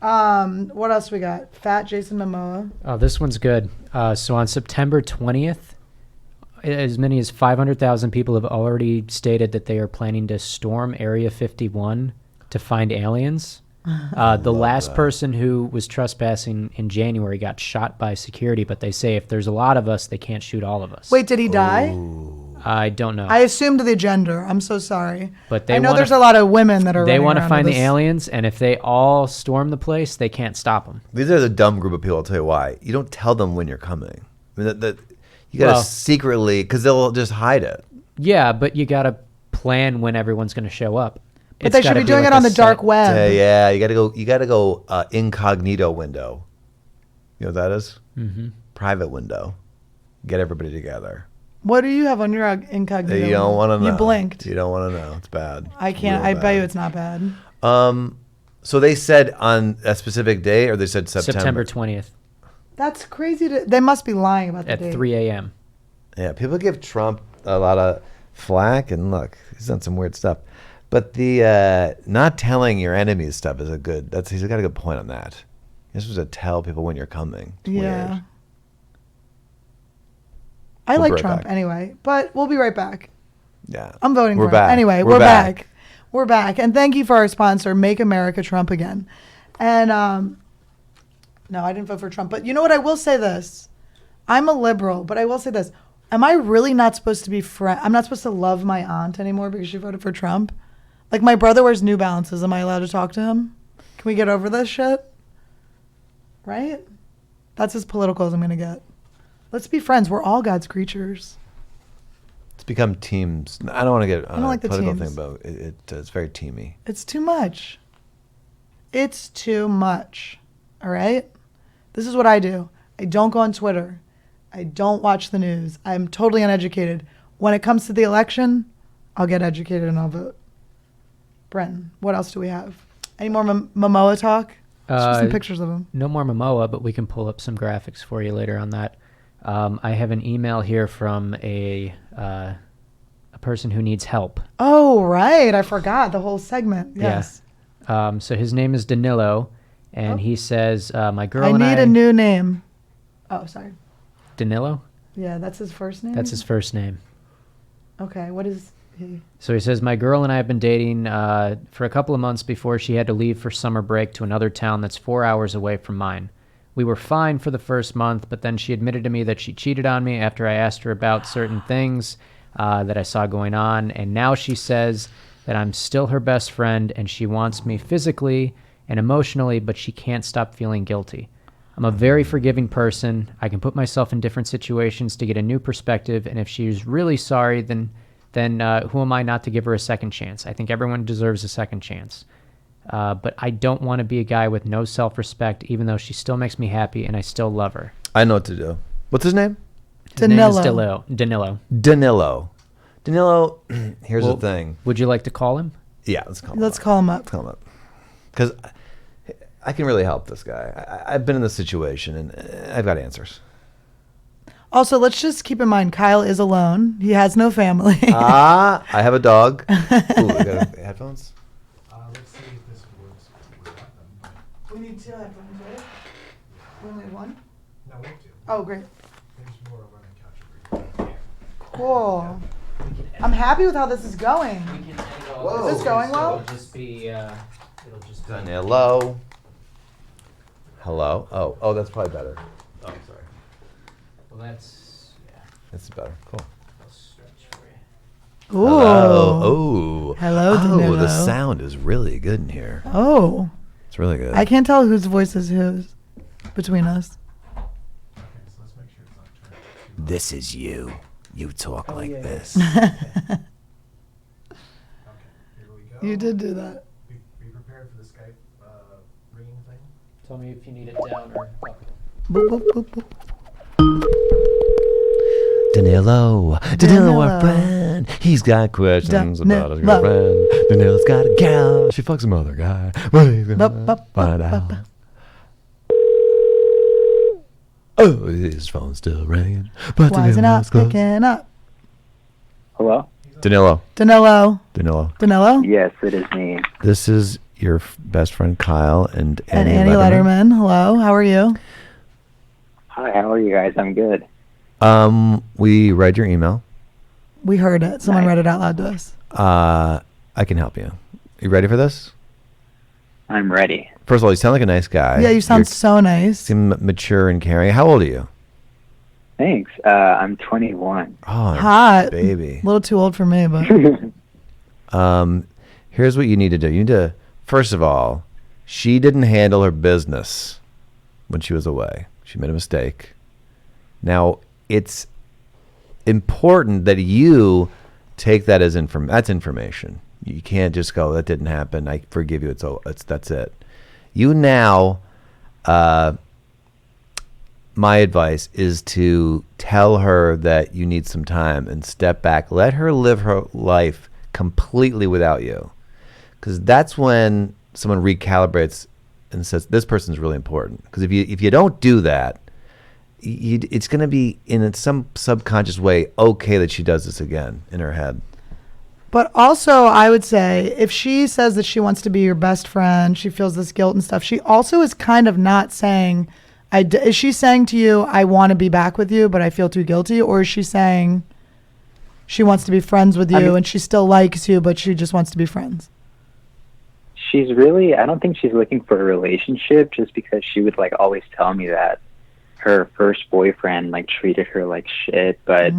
What else we got? Fat Jason Momoa. Oh, this one's good. So on September 20th, as many as 500,000 people have already stated that they are planning to storm Area 51 to find aliens. The last person who was trespassing in January got shot by security, but they say if there's a lot of us, they can't shoot all of us. Wait, did he die? I don't know. I assumed the gender. I'm so sorry. But they I know wanna there's a lot of women that are. They want to find the aliens, and if they all storm the place, they can't stop them. These are the dumb group of people. I'll tell you why. You don't tell them when you're coming. I mean, you got to secretly, because they'll just hide it. Yeah, but you got to plan when everyone's going to show up. But they should be doing it on the dark web. Yeah, you got to go incognito window. You know what that is? Mm-hmm. Private window. Get everybody together. What do you have on your incognito? You don't want to know. You blinked. You don't want to know. It's bad. I can't. Real I bad. bet you it's not bad. So they said on a specific day, or they said September 20th. That's crazy. They must be lying about the at date. 3 a.m. Yeah, people give Trump a lot of flack, and look, he's done some weird stuff. But the not telling your enemies stuff is he's got a good point on that. You're supposed to tell people when you're coming. It's weird. I We'll like be right Trump back. anyway, but we'll be right back. Yeah. I'm voting We're for back. him. Anyway, We're we're back. back. We're back. And thank you for our sponsor, Make America Trump Again. And no, I didn't vote for Trump. But you know what? I will say this. I'm a liberal, but I will say this. Am I really not supposed to be I'm not supposed to love my aunt anymore because she voted for Trump? Like, my brother wears New Balances. Am I allowed to talk to him? Can we get over this shit? Right? That's as political as I'm going to get. Let's be friends. We're all God's creatures. It's become teams. I don't want to get I don't like the political teams. thing, but it's very teamy. It's too much. It's too much. All right? This is what I do. I don't go on Twitter. I don't watch the news. I'm totally uneducated. When it comes to the election, I'll get educated and I'll vote. Brenton, what else do we have? Any more Momoa talk? Just some pictures of him. No more Momoa, but we can pull up some graphics for you later on that. I have an email here from a person who needs help. Oh, right. I forgot the whole segment. Yes. Yeah. So his name is Danilo, and he says, my girl and I need a new name. Oh, sorry. Danilo? Yeah, that's his first name? That's his first name. Okay, what is he? So he says, my girl and I have been dating for a couple of months before she had to leave for summer break to another town that's 4 hours away from mine. We were fine for the first month, but then she admitted to me that she cheated on me after I asked her about certain things that I saw going on. And now she says that I'm still her best friend and she wants me physically and emotionally, but she can't stop feeling guilty. I'm a very forgiving person. I can put myself in different situations to get a new perspective. And if she's really sorry, then who am I not to give her a second chance? I think everyone deserves a second chance. But I don't want to be a guy with no self-respect, even though she still makes me happy and I still love her. I know what to do. What's his name? His name is Danilo. Danilo, here's the thing. Would you like to call him? Yeah, let's call him Let's up. call him up. Let's call him up. Because I can really help this guy. I've been in this situation, and I've got answers. Also, let's just keep in mind, Kyle is alone. He has no family. I have a dog. Ooh, we got headphones? Let's see if this works without them. We need two headphones, right? We only have one? No, we have to. Oh, great. There's more running couch over here. Cool. I'm happy with how this is going. Whoa. Is this going well? It'll just be. Danilo. Hello. Oh, that's probably better. Oh, sorry. Well, that's This is better. Cool. I'll stretch for you. Ooh. Hello. Hello, Oh, Danilo. the sound is really good in here. Oh. It's really good. I can't tell whose voice is whose between us. Okay, so let's make sure it's not turned too This is you. You talk like this. Okay, here we go. You did do that. Be prepared for the Skype ringing thing. Tell me if you need it down or up. Boop, boop, boop, boop. Danilo, our friend. He's got questions about his girlfriend. Danilo's got a gal. She fucks some other guy. But he's gonna find out. Oh, his phone's still ringing. But Why is it not Danilo's close. picking up? Hello? Danilo. Danilo? Yes, it is me. This is your best friend Kyle and And Annie Lederman. Hello, how are you? Hi, how are you guys? I'm good. We read your email. We heard it. Someone Nice. read it out loud to us. I can help you. You ready for this? I'm ready. First of all, you sound like a nice guy. Yeah, you sound so nice. seem mature and caring. How old are you? Thanks. I'm 21. Oh, Hot. baby. A little too old for me, but Here's what you need to do. You need to, first of all, she didn't handle her business when she was away. She made a mistake. Now, it's important that you take that as that's information. You can't just go, that didn't happen, I forgive you, that's it. You now, my advice is to tell her that you need some time and step back. Let her live her life completely without you. Because that's when someone recalibrates and says, this person's really important. Because if you don't do that, it's going to be in some subconscious way okay that she does this again in her head. But also, I would say, if she says that she wants to be your best friend, she feels this guilt and stuff, she also is kind of not saying, is she saying to you, I want to be back with you, but I feel too guilty? Or is she saying she wants to be friends with you and she still likes you, but she just wants to be friends? She's really, I don't think she's looking for a relationship, just because she would like always tell me that her first boyfriend like treated her like shit, but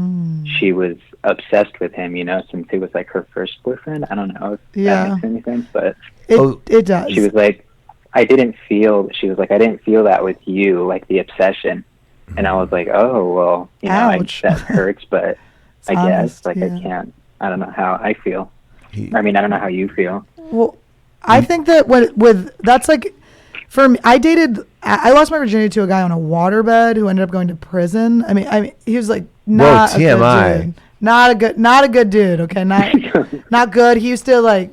she was obsessed with him, since it was like her first boyfriend. I don't know if that makes any sense, but it does. She was like, I didn't feel that with you, like the obsession. And I was like, oh, well, that hurts, but I guess I can't, I don't know how I feel. I mean, I don't know how you feel. Well, I think that that's like, for me, I lost my virginity to a guy on a waterbed who ended up going to prison. I mean, he was like not a good dude. Not a good dude. Okay, not good. He used to like.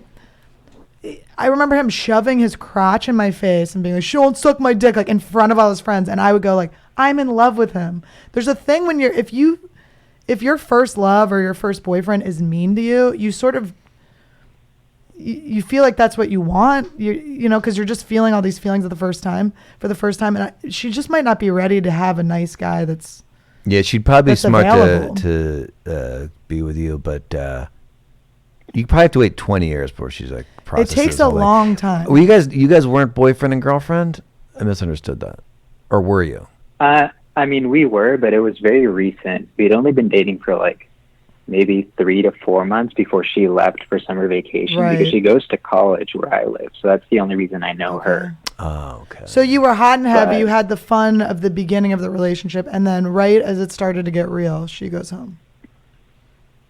I remember him shoving his crotch in my face and being like, "She won't suck my dick," like in front of all his friends, and I would go like, "I'm in love with him." There's a thing when if your first love or your first boyfriend is mean to you, you sort of. You feel like that's what you want, because you're just feeling all these feelings for the first time, and she just might not be ready to have a nice guy that's. Yeah, she'd probably be smart available. to be with you, but you probably have to wait 20 years before she's like processes. It takes a long time. Well, you guys weren't boyfriend and girlfriend? I misunderstood that, or were you? I mean, we were, but it was very recent. We'd only been dating for like maybe 3 to 4 months before she left for summer vacation, because she goes to college where I live. So that's the only reason I know her. Oh, okay. So you were hot and heavy. You had the fun of the beginning of the relationship, and then right as it started to get real, she goes home.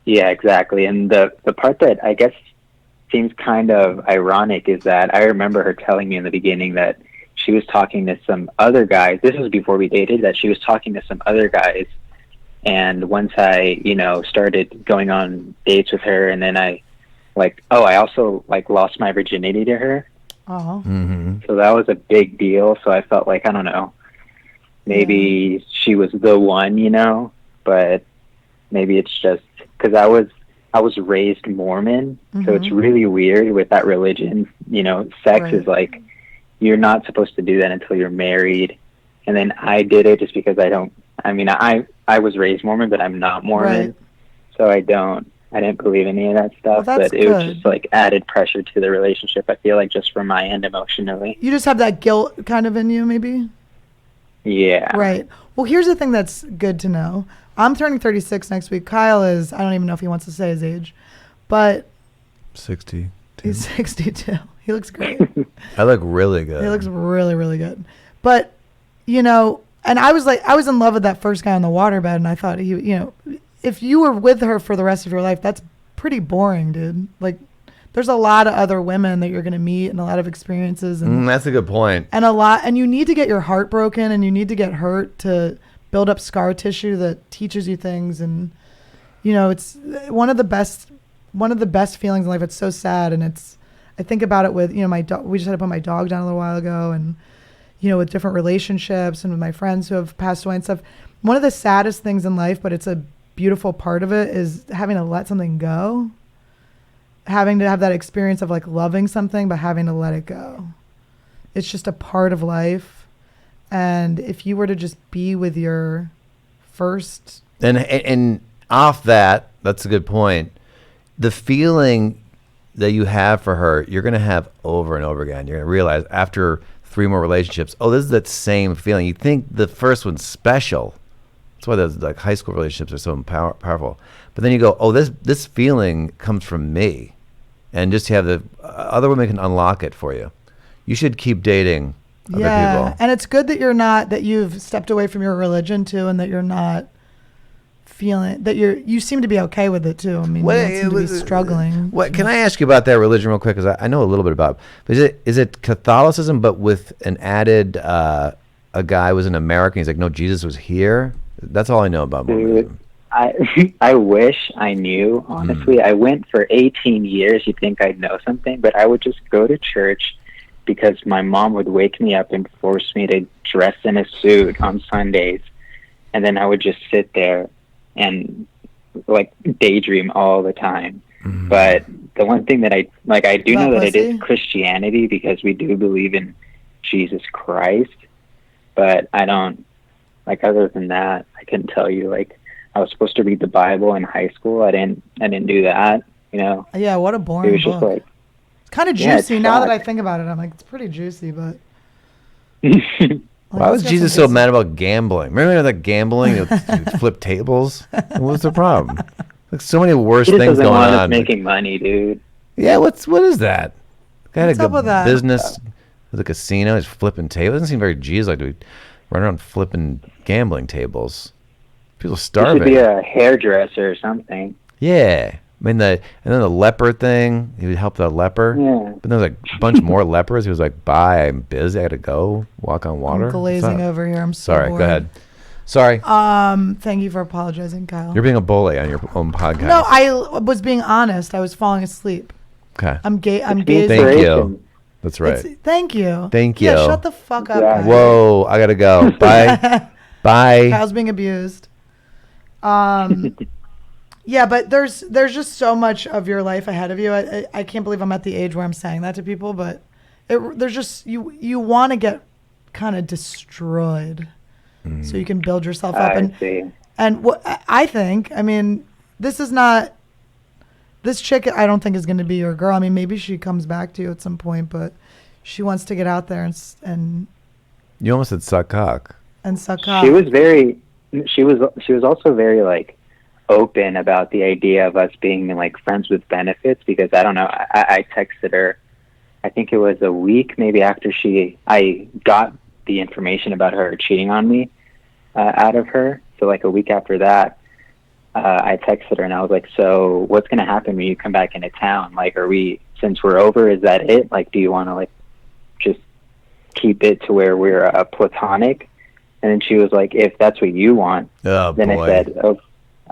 Yeah, exactly. And the part that I guess seems kind of ironic is that I remember her telling me in the beginning that she was talking to some other guys. This was before we dated, that she was talking to some other guys. And once I, started going on dates with her, and then I also lost my virginity to her. Oh. Mm-hmm. So that was a big deal. So I felt like, I don't know, maybe she was the one, but maybe it's just because I was raised Mormon. Mm-hmm. So it's really weird with that religion. Sex is like, you're not supposed to do that until you're married. And then I did it just because I was raised Mormon, but I'm not Mormon. Right. So I didn't believe any of that stuff, but it was just like added pressure to the relationship, I feel like, just from my end emotionally. You just have that guilt kind of in you, maybe? Yeah. Right. Well, here's the thing that's good to know. I'm turning 36 next week. Kyle is, I don't even know if he wants to say his age, but 62. He's 62. He looks great. I look really good. He looks really, really good. But, and I was in love with that first guy on the waterbed, and I thought if you were with her for the rest of your life, that's pretty boring, dude. Like, there's a lot of other women that you're going to meet and a lot of experiences. And that's a good point. And you need to get your heart broken, and you need to get hurt to build up scar tissue that teaches you things. And, it's one of the best feelings in life. It's so sad. And I think about it with, my dog. We just had to put my dog down a little while ago, and, with different relationships and with my friends who have passed away and stuff. One of the saddest things in life, but it's a beautiful part of it, is having to let something go. Having to have that experience of like loving something, but having to let it go. It's just a part of life. And if you were to just be with your first. And off that's a good point. The feeling that you have for her, you're going to have over and over again. You're going to realize after 3 more relationships, this is that same feeling. You think the first one's special, That's why those like high school relationships are so powerful. But then you go, oh, this feeling comes from me, and just have the other women can unlock it for you. You should keep dating other people. And it's good that you've stepped away from your religion too, and that you're not feeling that you seem to be okay with it too. I mean, you don't seem to be struggling. What can I ask you about that religion real quick? Because I know a little bit about it. But is it Catholicism, but with an added a guy was an American? He's like, no, Jesus was here. That's all I know about Mormonism. I wish I knew, honestly. I went for 18 years. You'd think I'd know something, but I would just go to church because my mom would wake me up and force me to dress in a suit on Sundays. And then I would just sit there and like daydream all the time. But the one thing that I do know that it is Christianity, because we do believe in Jesus Christ. But I don't, like, other than that, I couldn't tell you. Like, I was supposed to read the Bible in high school. I didn't do that, you know. Yeah, what a boring It was book. just like, It's kind of juicy now that I think about it. I'm like, it's pretty juicy, but why was Jesus so mad about gambling? Remember that gambling? You'd flip tables. What was the problem? Like so many worse he just things doesn't going want us on. making money, dude. Yeah, what is that? Guy had What's a up with that? business with a casino. He's flipping tables. Doesn't seem very Jesus-like to be running around flipping gambling tables. People He should starving. be a hairdresser or something. Yeah. I mean, and then the leper thing, he would help the leper. Yeah. But then there was like a bunch more lepers. He was like, bye, I'm busy. I got to go walk on water. I'm glazing What's up? over here. I'm so Sorry, bored. go ahead. Sorry. Thank you for apologizing, Kyle. You're being a bully on your own podcast. No, I was being honest. I was falling asleep. Okay. I'm Thank gazing. you. That's right. Thank you. Thank you. Yeah, shut the fuck up. Yeah. Kyle. Whoa, I got to go. Bye. Bye. Kyle's being abused. Yeah, but there's just so much of your life ahead of you. I can't believe I'm at the age where I'm saying that to people, but there's just you want to get kind of destroyed so you can build yourself up. I see. And what I think, I mean, this chick I don't think is going to be your girl. I mean, maybe she comes back to you at some point, but she wants to get out there and You almost said suck cock. suck up. She was also very like open about the idea of us being like friends with benefits, because I don't know, I texted her, I think it was a week maybe after I got the information about her cheating on me out of her. So like a week after that, I texted her and I was like, so what's going to happen when you come back into town? Like, since we're over, is that it? Like, do you want to like just keep it to where we're platonic? And then she was like, if that's what you want. Oh, Then boy. I said,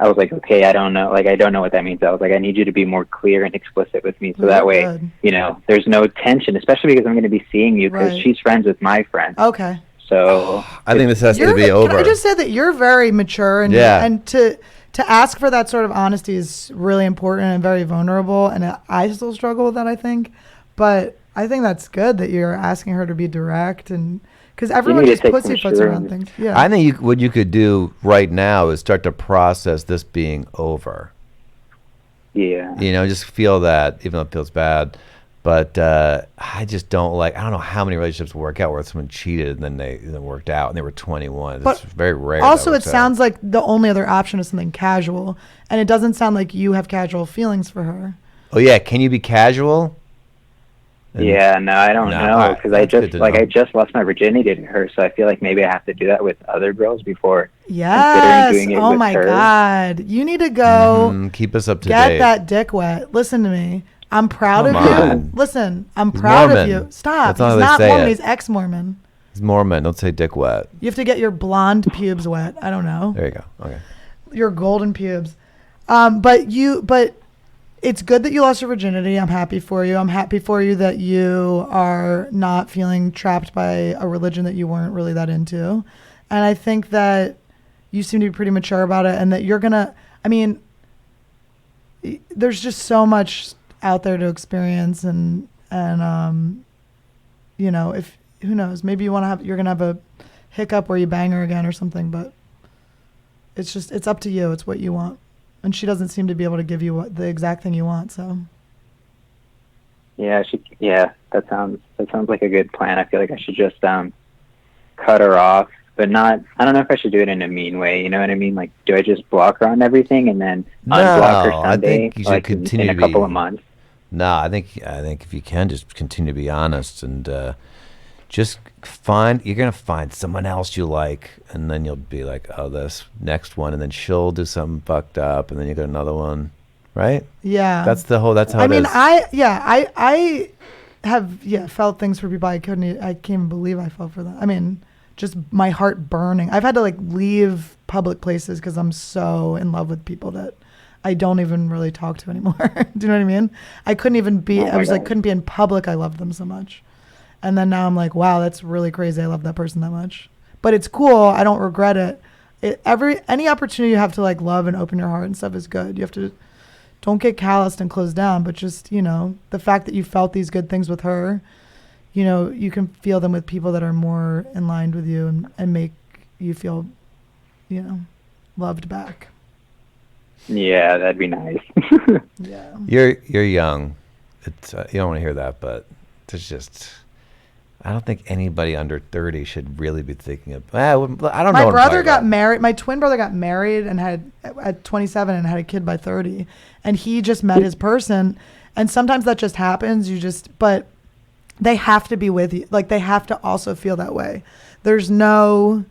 I was like, okay, I don't know. Like, I don't know what that means. I was like, I need you to be more clear and explicit with me. So that way, Good. you know, there's no tension, especially because I'm going to be seeing you because Right. she's friends with my friend. Okay. So I think this has to be over. Can I just say that you're very mature and Yeah. and to ask for that sort of honesty is really important and very vulnerable, and I still struggle with that, I think. But I think that's good that you're asking her to be direct, and because everyone need to just take some pussyfoots around shrooms. things. Yeah. I think what you could do right now is start to process this being over. yeah. You know, just feel that, even though it feels bad. But I just don't like, I don't know how many relationships work out where someone cheated and then it worked out and they were 21. But It's very rare. Also, that it works out. sounds like the only other option is something casual, and it doesn't sound like you have casual feelings for her. Oh, yeah. Can you be casual? And- Yeah, no, I don't No, know, alright, because I that's good just to like know. I just lost my virginity to her, so I feel like maybe I have to do that with other girls before Yes. considering doing it Oh with my her. God. You need to go keep us up to get date. that dick wet. Listen to me. I'm proud Come of you. on. Listen, I'm He's proud Mormon. of you. Stop. That's not He's how they not say Mormon. it. He's ex-Mormon. He's Mormon. Don't say dick wet. You have to get your blonde pubes wet. I don't know. There you go. Okay. Your golden pubes. But it's good that you lost your virginity. I'm happy for you. I'm happy for you that you are not feeling trapped by a religion that you weren't really that into. And I think that you seem to be pretty mature about it, and that you're going to, I mean, there's just so much out there to experience, and you know, if, who knows, maybe you're going to have a hiccup where you bang her again or something, but it's up to you. It's what you want. And she doesn't seem to be able to give you the exact thing you want. So Yeah, that sounds like a good plan. I feel like I should just cut her off but not. I don't know if I should do it in a mean way. You know what I mean? Like, do I just block her on everything and then unblock her No, I someday, think you should like continue in a to couple be- of months? No, I think if you can just continue to be honest and just you're gonna find someone else you like, and then you'll be like, oh, this next one, and then she'll do something fucked up, and then you get another one, right? Yeah. That's how I it mean, is. I have felt things for people I can't even believe I felt for them. I mean, just my heart burning. I've had to like leave public places because I'm so in love with people that I don't even really talk to anymore. Do you know what I mean? I couldn't even be. I was like, couldn't be in public. I loved them so much, and then now I'm like, wow, that's really crazy. I love that person that much, but it's cool. I don't regret it. Any opportunity you have to like love and open your heart and stuff is good. You have to. Don't get calloused and closed down, but just, the fact that you felt these good things with her, you can feel them with people that are more in line with you and make you feel, loved back. Yeah, that'd be nice. Yeah. You're young. It's you don't want to hear that, but there's just. I don't think anybody under 30 should really be thinking of. I don't know. My brother got married. My twin brother got married and had at 27 and had a kid by 30, and he just met his person. And sometimes that just happens. But they have to be with you. Like they have to also feel that way. There's no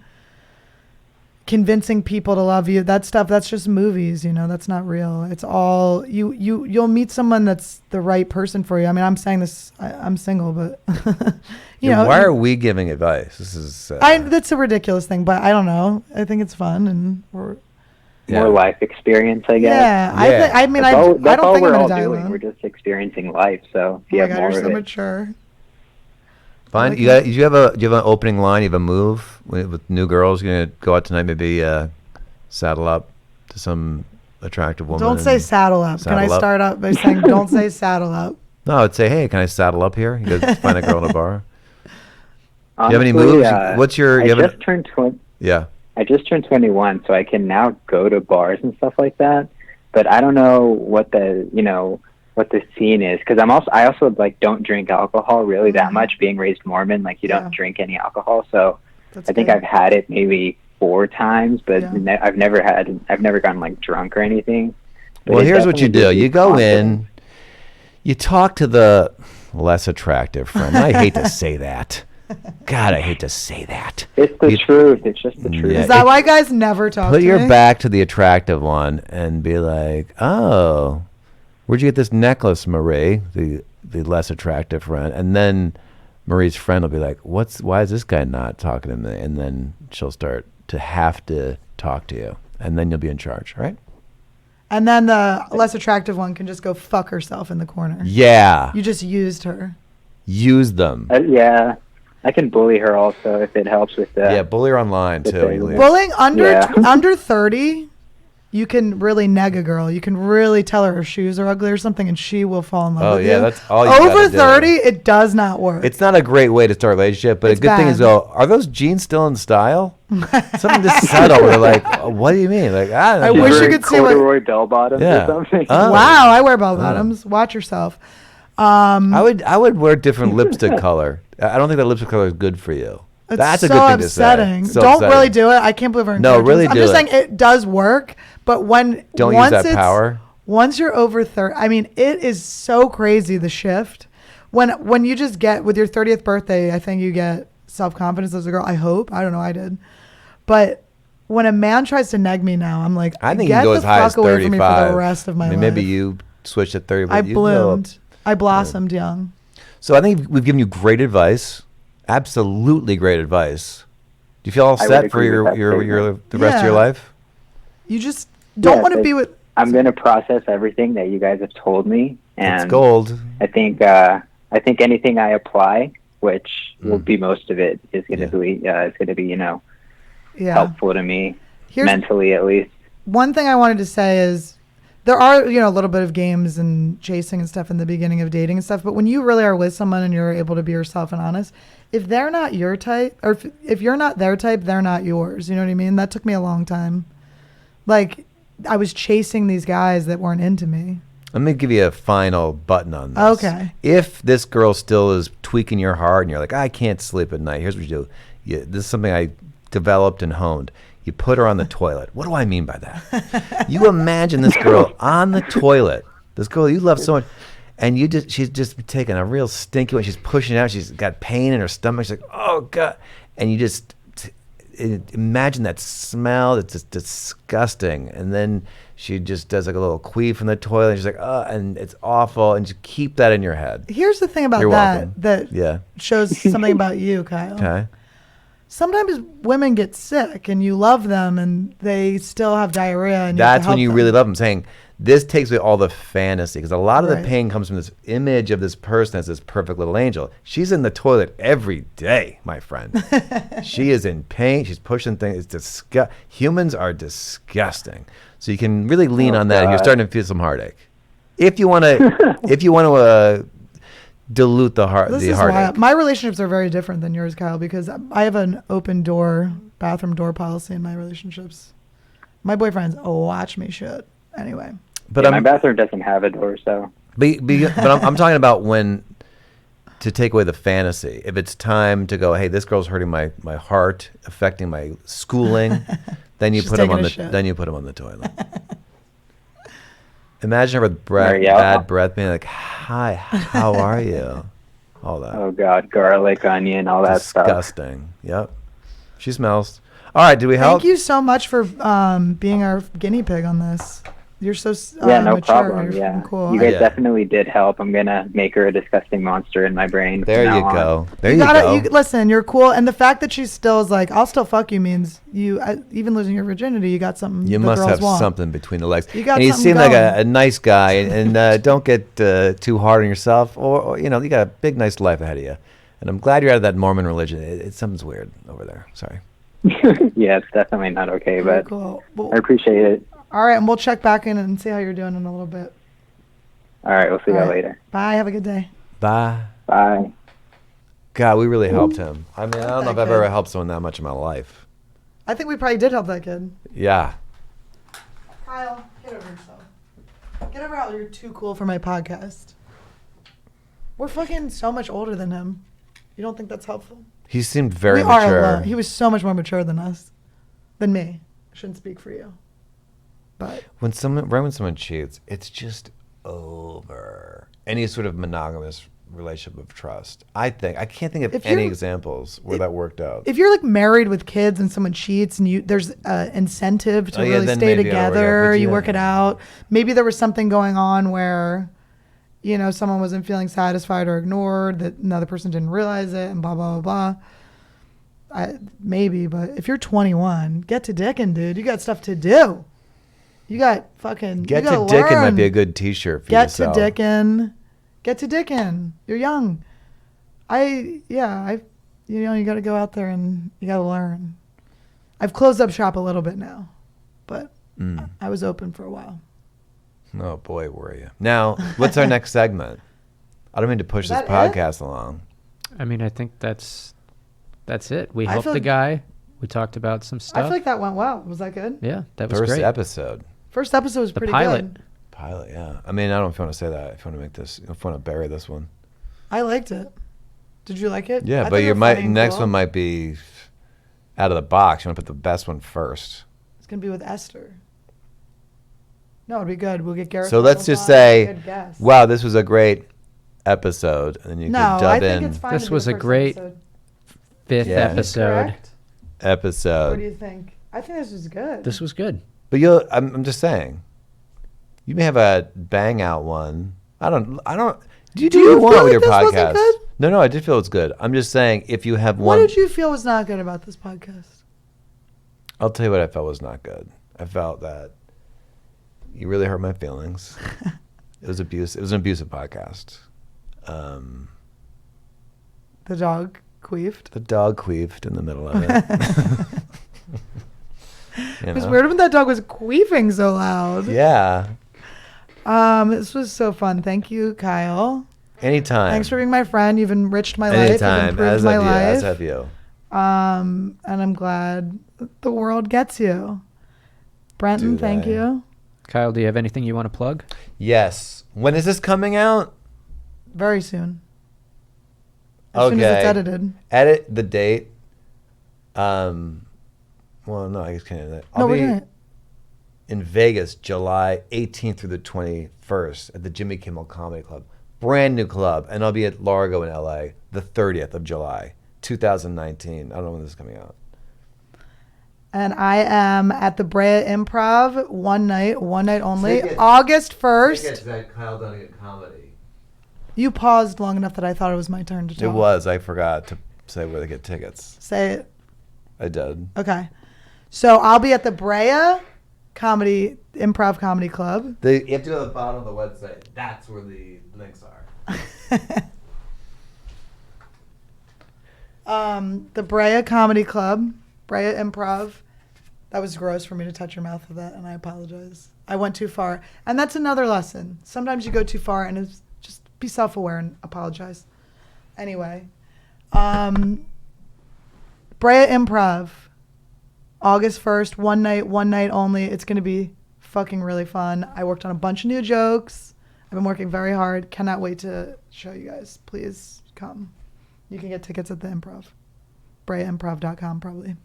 convincing people to love you. That stuff. That's just movies. That's not real. It's all you'll meet someone that's the right person for you. I mean, I'm saying this. I'm single, but. Why are we giving advice? This is. That's a ridiculous thing, but I don't know. I think it's fun and more life experience, I guess. Yeah, Yeah. I mean, That's I all don't think we're I'm all gonna die doing. alone. We're just experiencing life. So if Oh you my have God, more you're of so it, mature. Fine. like Do you have an opening line? You have a move with new girls? You're gonna go out tonight, maybe saddle up to some attractive woman. Don't say and saddle up. Can I saddle up? start up by saying don't say saddle up? No, I would say, hey, can I saddle up here? You go find a girl in a bar. Do you have any honestly, moves? What's your? You have I just turned 20. Yeah. I just turned 21, so I can now go to bars and stuff like that. But I don't know what the scene is, because I also like don't drink alcohol really that much. Being raised Mormon, like you don't drink any alcohol, so That's I think good. I've had it maybe 4 times, but Yeah. I've never gotten like drunk or anything. But Well, it here's what you definitely do. gives You go confidence. in, you talk to the less attractive friend. I hate to say that. God, I hate to say that. It's the truth. It's just the truth. Yeah. Is that why guys never talk Put to your me? back to the attractive one and be like, oh, where'd you get this necklace, Marie? The less attractive friend. And then Marie's friend will be like, why is this guy not talking to me? And then she'll start to have to talk to you. And then you'll be in charge, right? And then the less attractive one can just go fuck herself in the corner. Yeah. You just used her. Use them. Yeah, I can bully her also if it helps with that. Yeah, bully her online Good too. thing. You leave. Bullying under Yeah. under 30, you can really neg a girl. You can really tell her shoes are ugly or something, and she will fall in love Oh, with yeah, you. that's all you Over gotta do. 30, it does not work. It's not a great way to start a relationship, but It's a good thing is bad. are those jeans still in style? Something just subtle. We're like, what do you mean? Like, I She's wish you wearing could see what- corduroy bell bottoms Yeah. or something. Oh. Wow, I wear bell bottoms. Watch yourself. I would wear different lipstick color. I don't think that lipstick color is good for you. It's That's a so good thing upsetting. to say. So Don't upsetting. really do it. I can't believe we're No, encouraging really this. I'm do just it. saying it does work, but Don't use once that it's- power. Once you're over 30, I mean, it is so crazy the shift. When you just get with your 30th birthday, I think you get self-confidence as a girl. I hope. I don't know. I did. But when a man tries to neg me now, I'm like, I think get you go the as high as fuck away from me for 35. the rest of my I mean, life. maybe you switched at 30. But I you go up. bloomed. I blossomed young. So I think we've given you great advice. Absolutely great advice. Do you feel all I would set for agree with that the rest of your Yeah. life? You just don't Yes, want to be with. I'm going to process everything that you guys have told me, and It's gold. I think anything I apply, which will be most of it, is going to be Yeah. helpful to me Here's mentally at least. one thing I wanted to say is there are, a little bit of games and chasing and stuff in the beginning of dating and stuff. But when you really are with someone and you're able to be yourself and honest, if they're not your type, or if you're not their type, they're not yours. You know what I mean? That took me a long time. Like, I was chasing these guys that weren't into me. Let me give you a final button on this. Okay. If this girl still is tweaking your heart and you're like, I can't sleep at night, here's what you do. This is something I developed and honed. You put her on the toilet. What do I mean by that? You imagine this girl on the toilet, this girl you love so much, and she's just taking a real stinky one. She's pushing it out. She's got pain in her stomach. She's like, oh God. And you just imagine that smell. It's just disgusting. And then she just does like a little queef in the toilet. And she's like, oh, and it's awful. And just keep that in your head. Here's the thing about You're welcome. that shows something about you, Kyle. Okay. Sometimes women get sick and you love them and they still have diarrhea. And That's when you them. really love them. Saying, this takes away all the fantasy, because a lot of Right. the pain comes from this image of this person as this perfect little angel. She's in the toilet every day, my friend. She is in pain. She's pushing things. It's humans are disgusting. So you can really lean on that if you're God. starting to feel some heartache. If you want to, dilute the This is heartache. why my relationships are very different than yours, Kyle, because I have an open door, bathroom door policy in my relationships. My boyfriends watch me shit. Anyway. But Yeah, my bathroom doesn't have a door, so. But I'm talking about when to take away the fantasy. If it's time to go, hey, this girl's hurting my heart, affecting my schooling, then you She's put him taking on a the shit. then you put him on the toilet. Imagine her with Yeah. bad breath, being like, "Hi, how are you?" All that. Oh God, garlic, onion, all that stuff. Disgusting. Yep. She smells. All right. Do we help? Thank you so much for being our guinea pig on this. You're so Yeah, no mature. problem. You're Yeah, fucking cool. you guys Yeah. definitely did help. I'm gonna make her a disgusting monster in my brain. There from you now on. go. There you gotta, go. listen, you're cool. And the fact that she still is like, I'll still fuck you means you, even losing your virginity, you got something You the must girls have want. something between the legs. You got and you something seem like going. a nice guy, and don't get too hard on yourself, or you got a big, nice life ahead of you. And I'm glad you're out of that Mormon religion. It's something's weird over there. Sorry. Yeah, it's definitely not okay, Very but cool. Well, I appreciate it. all right, and we'll check back in and see how you're doing in a little bit. All right, we'll see you All right. later. Bye. Have a good day. Bye. Bye. God, we really helped him. I mean, I don't know if that I've kid. ever helped someone that much in my life. I think we probably did help that kid. Yeah. Kyle, get over yourself. Get over how you're too cool for my podcast. We're fucking so much older than him. You don't think that's helpful? He seemed very we are mature. alone. He was so much more mature than us. Than me. I shouldn't speak for you. But When someone cheats, it's just over. Any sort of monogamous relationship of trust. I can't think of If any you're- examples where that worked out. if you're like married with kids and someone cheats and there's incentive to Oh, yeah, really then stay maybe it'll work out, together, but you yeah. work it out. Maybe there was something going on where, someone wasn't feeling satisfied or ignored, that another person didn't realize it, and blah, blah, blah, blah. Maybe, but if you're 21, get to dickin', dude. You got stuff to do. You got fucking... Get you to gotta Dickin' might learn. be a good T-shirt for you Get to to sell. Dickin'. Get to Dickin'. You're young. You got to go out there and you got to learn. I've closed up shop a little bit now, but I was open for a while. Oh boy, were you? Now, what's our next segment? I don't mean to push Is this that it? podcast along. I mean, I think that's it. We I helped feel the like- guy. We talked about some I stuff. feel like that went well. Was that good? Yeah, that was First great. episode. First episode was The pretty pilot. good. Pilot, yeah. I mean, I don't know if you want to say that. If you want to make this, if you want to bury this one. I liked it. Did you like it? I Yeah, thought but you your were funny and next cool. one might be out of the box. You want to put the best one first. It's going to be with Esther. No, it'd be good. We'll get Gareth. So let's just Michaels on. say, Good guess. wow, this was a great episode, and then you No, can I dub think in it's fine. This to be was the a first great episode. Fifth Yeah. episode. Correct? What do episode. you think? I think this was good. This was good. But I'm just saying, you may have a bang out one. I don't. Do you you want feel with like your this wasn't podcast? good? No, I did feel it's good. I'm just saying, if you have What one, did you feel was not good about this podcast? I'll tell you what I felt was not good. I felt that you really hurt my feelings. It was abuse. It was an abusive podcast. The dog queefed. The dog queefed in the middle of it. It was weird when that dog was queefing so loud. Yeah. This was so fun. Thank you, Kyle. Anytime. Thanks for being my friend. You've enriched my life. You've Anytime. improved As my have you. life. As have you. And I'm glad the world gets you. Brenton, Do thank they? you. Kyle, do you have anything you want to plug? Yes. When is this coming out? Very soon. As soon as it's edited. Edit the date. Well, no, I guess can't do that. No, I'll we're be doing it. in Vegas, July 18th through the 21st at the Jimmy Kimmel Comedy Club. Brand new club. And I'll be at Largo in LA the 30th of July, 2019. I don't know when this is coming out. And I am at the Brea Improv one night only, Tickets. August 1st. Tickets at Kyle Dunnigan Comedy. You paused long enough that I thought it was my turn to talk. It was. I forgot to say where to get tickets. Say it. I did. Okay. So I'll be at the Brea Improv Comedy Club. You have to go to the bottom of the website. That's where the links are. The Brea Comedy Club, Brea Improv. That was gross for me to touch your mouth with that, and I apologize. I went too far. And that's another lesson. Sometimes you go too far, and it's just be self-aware and apologize. Anyway, Brea Improv, August 1st, one night only. It's going to be fucking really fun. I worked on a bunch of new jokes. I've been working very hard. Cannot wait to show you guys. Please come. You can get tickets at the Improv. BreaImprov.com probably.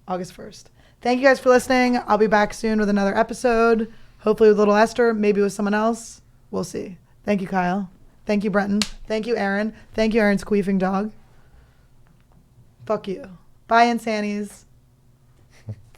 August 1st. Thank you guys for listening. I'll be back soon with another episode. Hopefully with Little Esther. Maybe with someone else. We'll see. Thank you, Kyle. Thank you, Brenton. Thank you, Aaron. Thank you, Aaron's queefing dog. Fuck you. Bye, Insannies.